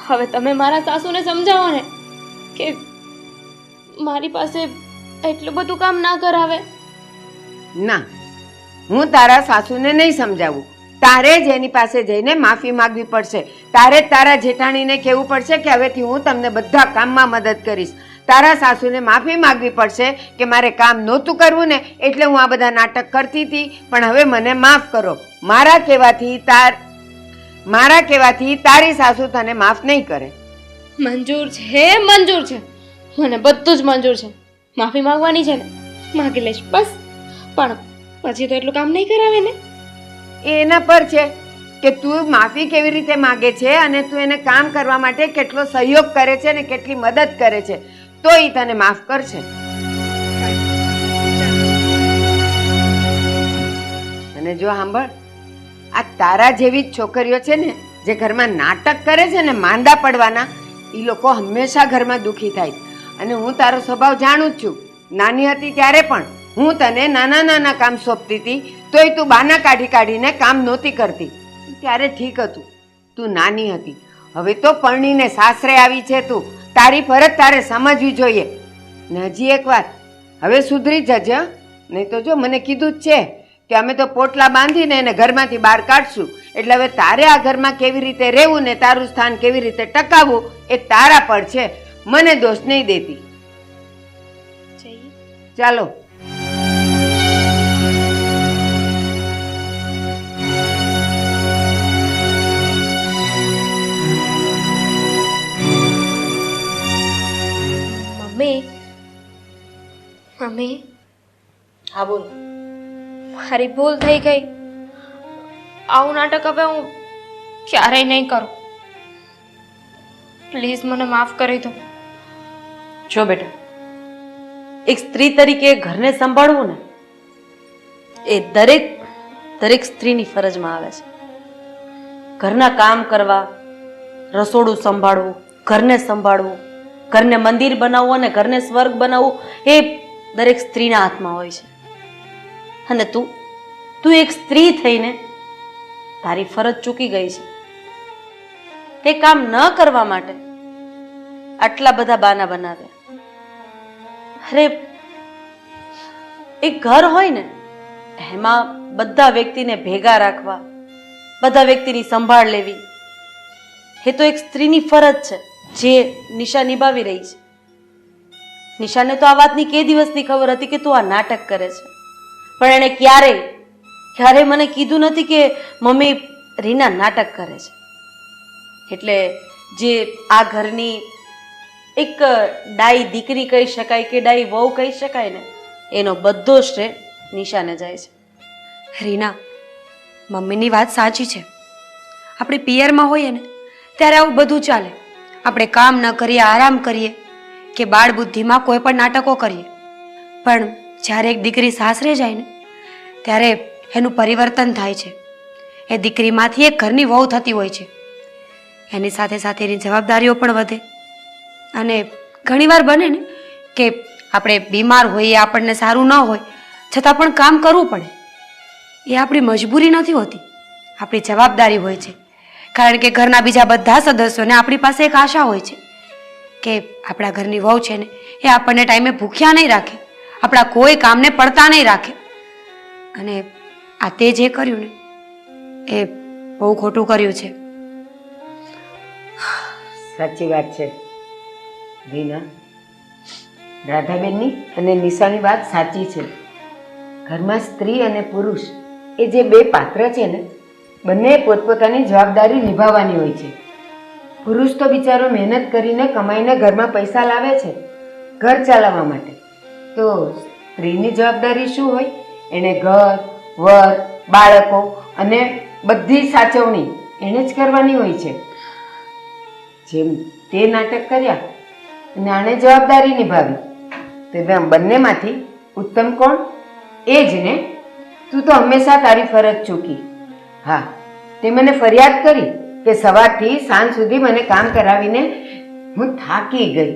હવે તમે મારા સાસુને સમજાવો ને કે મારી પાસે એટલું બધું કામ ના કરાવે. ના, હું તારા સાસુને નહીં સમજાવું. તારે જ એની પાસે જઈને માફી માંગવી પડશે. તારે જ તારા જેઠાણીને કહેવું પડશે કે હવેથી હું તમને બધા કામમાં મદદ કરીશ. તારા સાસુને માફી માંગવી પડશે કે મારે કામ નહોતું કરવું ને એટલે હું આ બધા નાટક કરતી હતી, પણ હવે મને માફ કરો. મારા કહેવાથી તારી સાસુ તને માફ નહીં કરે. મંજૂર છે, મંજૂર છે, મને બધું જ મંજૂર છે. માફી માંગવાની છે ને માંગી લઈશ બસ, પણ પછી તો એટલું કામ નહીં કરાવે ને. એ એના પર છે કે તું માફી કેવી રીતે માંગે છે અને તું એને કામ કરવા માટે કેટલો સહયોગ કરે છે ને કેટલી મદદ કરે છે, તો એ તને માફ કરશે. અને જો સાંભળ, આ તારા જેવી જ છોકરીઓ છે ને જે ઘરમાં નાટક કરે છે ને માંદા પડવાના, એ લોકો હંમેશા ઘરમાં દુઃખી થાય. અને હું તારો સ્વભાવ જાણું જ છું. નાની હતી ત્યારે પણ હું તને નાના નાના કામ સોંપતી હતી, તોય તું બાના કાઢીને કામ નહોતી કરતી. ત્યારે ઠીક હતું, તું નાની હતી. હવે તો પરણીને સાસરે આવી છે તું, તારી ફરજ તારે સમજવી જોઈએ. ને હજી એક વાત, હવે સુધરી જજે, નહીં તો જો મને કીધું જ છે કે અમે તો પોટલા બાંધીને એને ઘરમાંથી બહાર કાઢશું. એટલે હવે તારે આ ઘરમાં કેવી રીતે રહેવું ને તારું સ્થાન કેવી રીતે ટકાવવું એ તારા પર છે. મને દોષ નહીં દેતી. ચાલો. મમ્મી, હા બોલ. મારી ભૂલ થઈ ગઈ. આવું નાટક હવે હું ક્યારેય નહીં કરું. પ્લીઝ મને માફ કરી દો. જો બેટા, એક સ્ત્રી તરીકે ઘરને સંભાળવું ને એ દરેક સ્ત્રીની ફરજમાં આવે છે. ઘરના કામ કરવા, રસોડું સંભાળવું, ઘરને સંભાળવું, ઘરને મંદિર બનાવવું અને ઘરને સ્વર્ગ બનાવવું એ દરેક સ્ત્રીના હાથમાં હોય છે. અને તું એક સ્ત્રી થઈને તારી ફરજ ચૂકી ગઈ છે. એ કામ ન કરવા માટે આટલા બધા બાના બનાવ્યા. અરે એક ઘર હોય ને એમાં બધા વ્યક્તિને ભેગા રાખવા, બધા વ્યક્તિની સંભાળ લેવી એ તો એક સ્ત્રીની ફરજ છે જે નિશા નિભાવી રહી છે. નિશાને તો આ વાતની કે દિવસની ખબર હતી કે તું આ નાટક કરે છે, પણ એણે ક્યારેય મને કીધું નથી કે મમ્મી રીના નાટક કરે છે. એટલે જે આ ઘરની એક ડાઈ દીકરી કહી શકાય કે ડાઈ વહુ કહી શકાય ને એનો બધો શ્રેય નિશાને જાય છે. રીના, મમ્મીની વાત સાચી છે. આપણે પિયરમાં હોઈએ ને ત્યારે આવું બધું ચાલે. આપણે કામ ન કરીએ, આરામ કરીએ કે બાળ બુદ્ધિમાં કોઈ પણ નાટકો કરીએ, પણ જ્યારે એક દીકરી સાસરે જાય ને ત્યારે એનું પરિવર્તન થાય છે. એ દીકરીમાંથી એક ઘરની વહુ થતી હોય છે. એની સાથે સાથે એની જવાબદારીઓ પણ વધે. અને ઘણીવાર બને ને કે આપણે બીમાર હોઈએ, આપણને સારું ન હોય છતાં પણ કામ કરવું પડે. એ આપણી મજબૂરી નથી હોતી, આપણી જવાબદારી હોય છે. કારણ કે ઘરના બીજા બધા સદસ્યોને આપણી પાસે એક આશા હોય છે કે આપણા ઘરની વહુ છે ને એ આપણને ટાઈમે ભૂખ્યા નહીં રાખે, આપણા કોઈ કામને પડતા નહીં રાખે. અને આ તે જે કર્યું ને એ બહુ ખોટું કર્યું છે. સાચી વાત છે રીના. રાધાબેનની અને નિશાની વાત સાચી છે. ઘરમાં સ્ત્રી અને પુરુષ એ જે બે પાત્ર છે ને બંને પોતપોતાની જવાબદારી નિભાવવાની હોય છે. પુરુષ તો બિચારો મહેનત કરીને કમાઈને ઘરમાં પૈસા લાવે છે ઘર ચલાવવા માટે, તો સ્ત્રીની જવાબદારી શું હોય? એને ઘર, વર, બાળકો અને બધી સાચવણી એને જ કરવાની હોય છે. જેમ તે નાટક કર્યા અને આણે જવાબદારી નિભાવી, તો બંનેમાંથી ઉત્તમ કોણ? એ જ ને. તું તો હંમેશા તારી ફરજ ચૂકી. હા, તે મને ફરિયાદ કરી કે સવારથી સાંજ સુધી મને કામ કરાવીને હું થાકી ગઈ.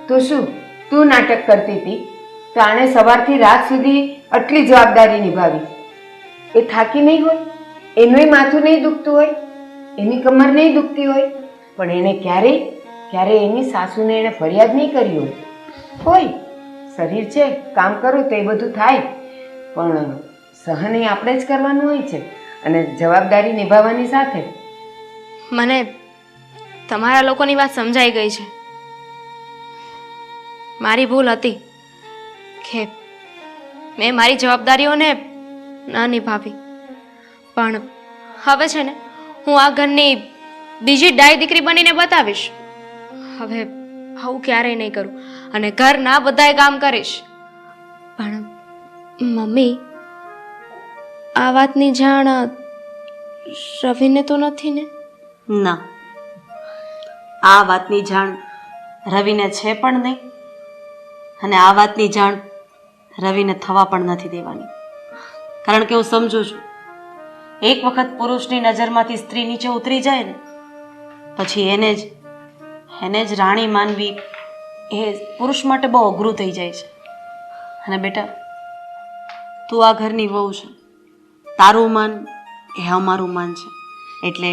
તો શું તું નાટક કરતી હતી? તો આણે સવારથી રાત સુધી આટલી જવાબદારી નિભાવી, એ થાકી નહીં હોય? એનુંય માથું નહીં દુખતું હોય, એની કમર નહીં દુખતી હોય, પણ એને ક્યારેય એની સાસુને એને ફરિયાદ નહીં કરી હોય. શરીર છે, કામ કરું તો એ બધું થાય, પણ સહન એ આપણે જ કરવાનું હોય છે અને જવાબદારી નિભાવવાની સાથે. મને તમારા લોકોની વાત સમજાઈ ગઈ છે. મારી ભૂલ હતી કે મેં મારી જવાબદારીઓને ન નિભાવી, પણ હવે છે ને હું આ ઘરની બીજી ડાય દીકરી બનીને બતાવીશ. હવે આવું ક્યારેય નહીં કરું અને ઘરના બધાય કામ કરીશ. પણ મમ્મી, આ વાતની જાણ રવિને તો નથી ને? ના, આ વાતની જાણ રવિને છે પણ નહીં, અને આ વાતની જાણ રવિને થવા પણ નથી દેવાની. કારણ કે હું સમજુ છું, એક વખત પુરુષની નજરમાંથી સ્ત્રી નીચે ઉતરી જાય ને પછી એને જ રાણી માનવી એ પુરુષ માટે બહુ અઘરું થઈ જાય છે. અને બેટા, તું આ ઘરની વહુ છે, તારું માન એ અમારું માન છે, એટલે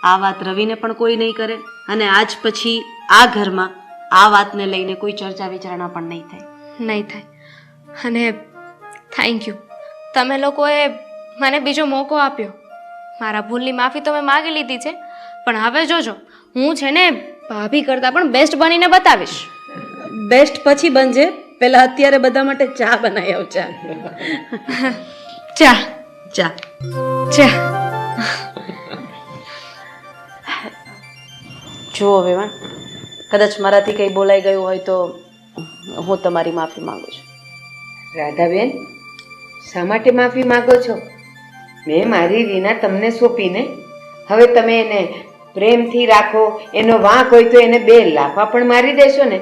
આ વાત રવિને પણ કોઈ નહીં કરે અને આજ પછી આ ઘરમાં આ વાતને લઈને કોઈ ચર્ચા વિચારણા પણ નહીં થાય. અને થેન્ક યુ, તમે લોકોએ મને બીજો મોકો આપ્યો. મારા ભૂલની માફી તો મેં માગી લીધી છે, પણ હવે જોજો, હું છે ને ભાભી કરતાં પણ બેસ્ટ બનીને બતાવીશ. બેસ્ટ પછી બનજે, પહેલા અત્યારે બધા માટે ચા બનાવી આવ. ચા ચા ચા. જુઓ વેવાણ, કદાચ મારાથી કંઈ બોલાઈ ગયું હોય તો હું તમારી માફી માંગુ છું. રાધાબેન, શા માટે માફી માંગો છો? મેં મારી રીના તમને સોંપીને, હવે તમે એને પ્રેમથી રાખો, એનો વાંક હોય તો એને 2 લાફા પણ મારી દેશો ને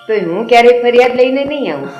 તો હું ક્યારેય ફરિયાદ લઈને નહીં આવું.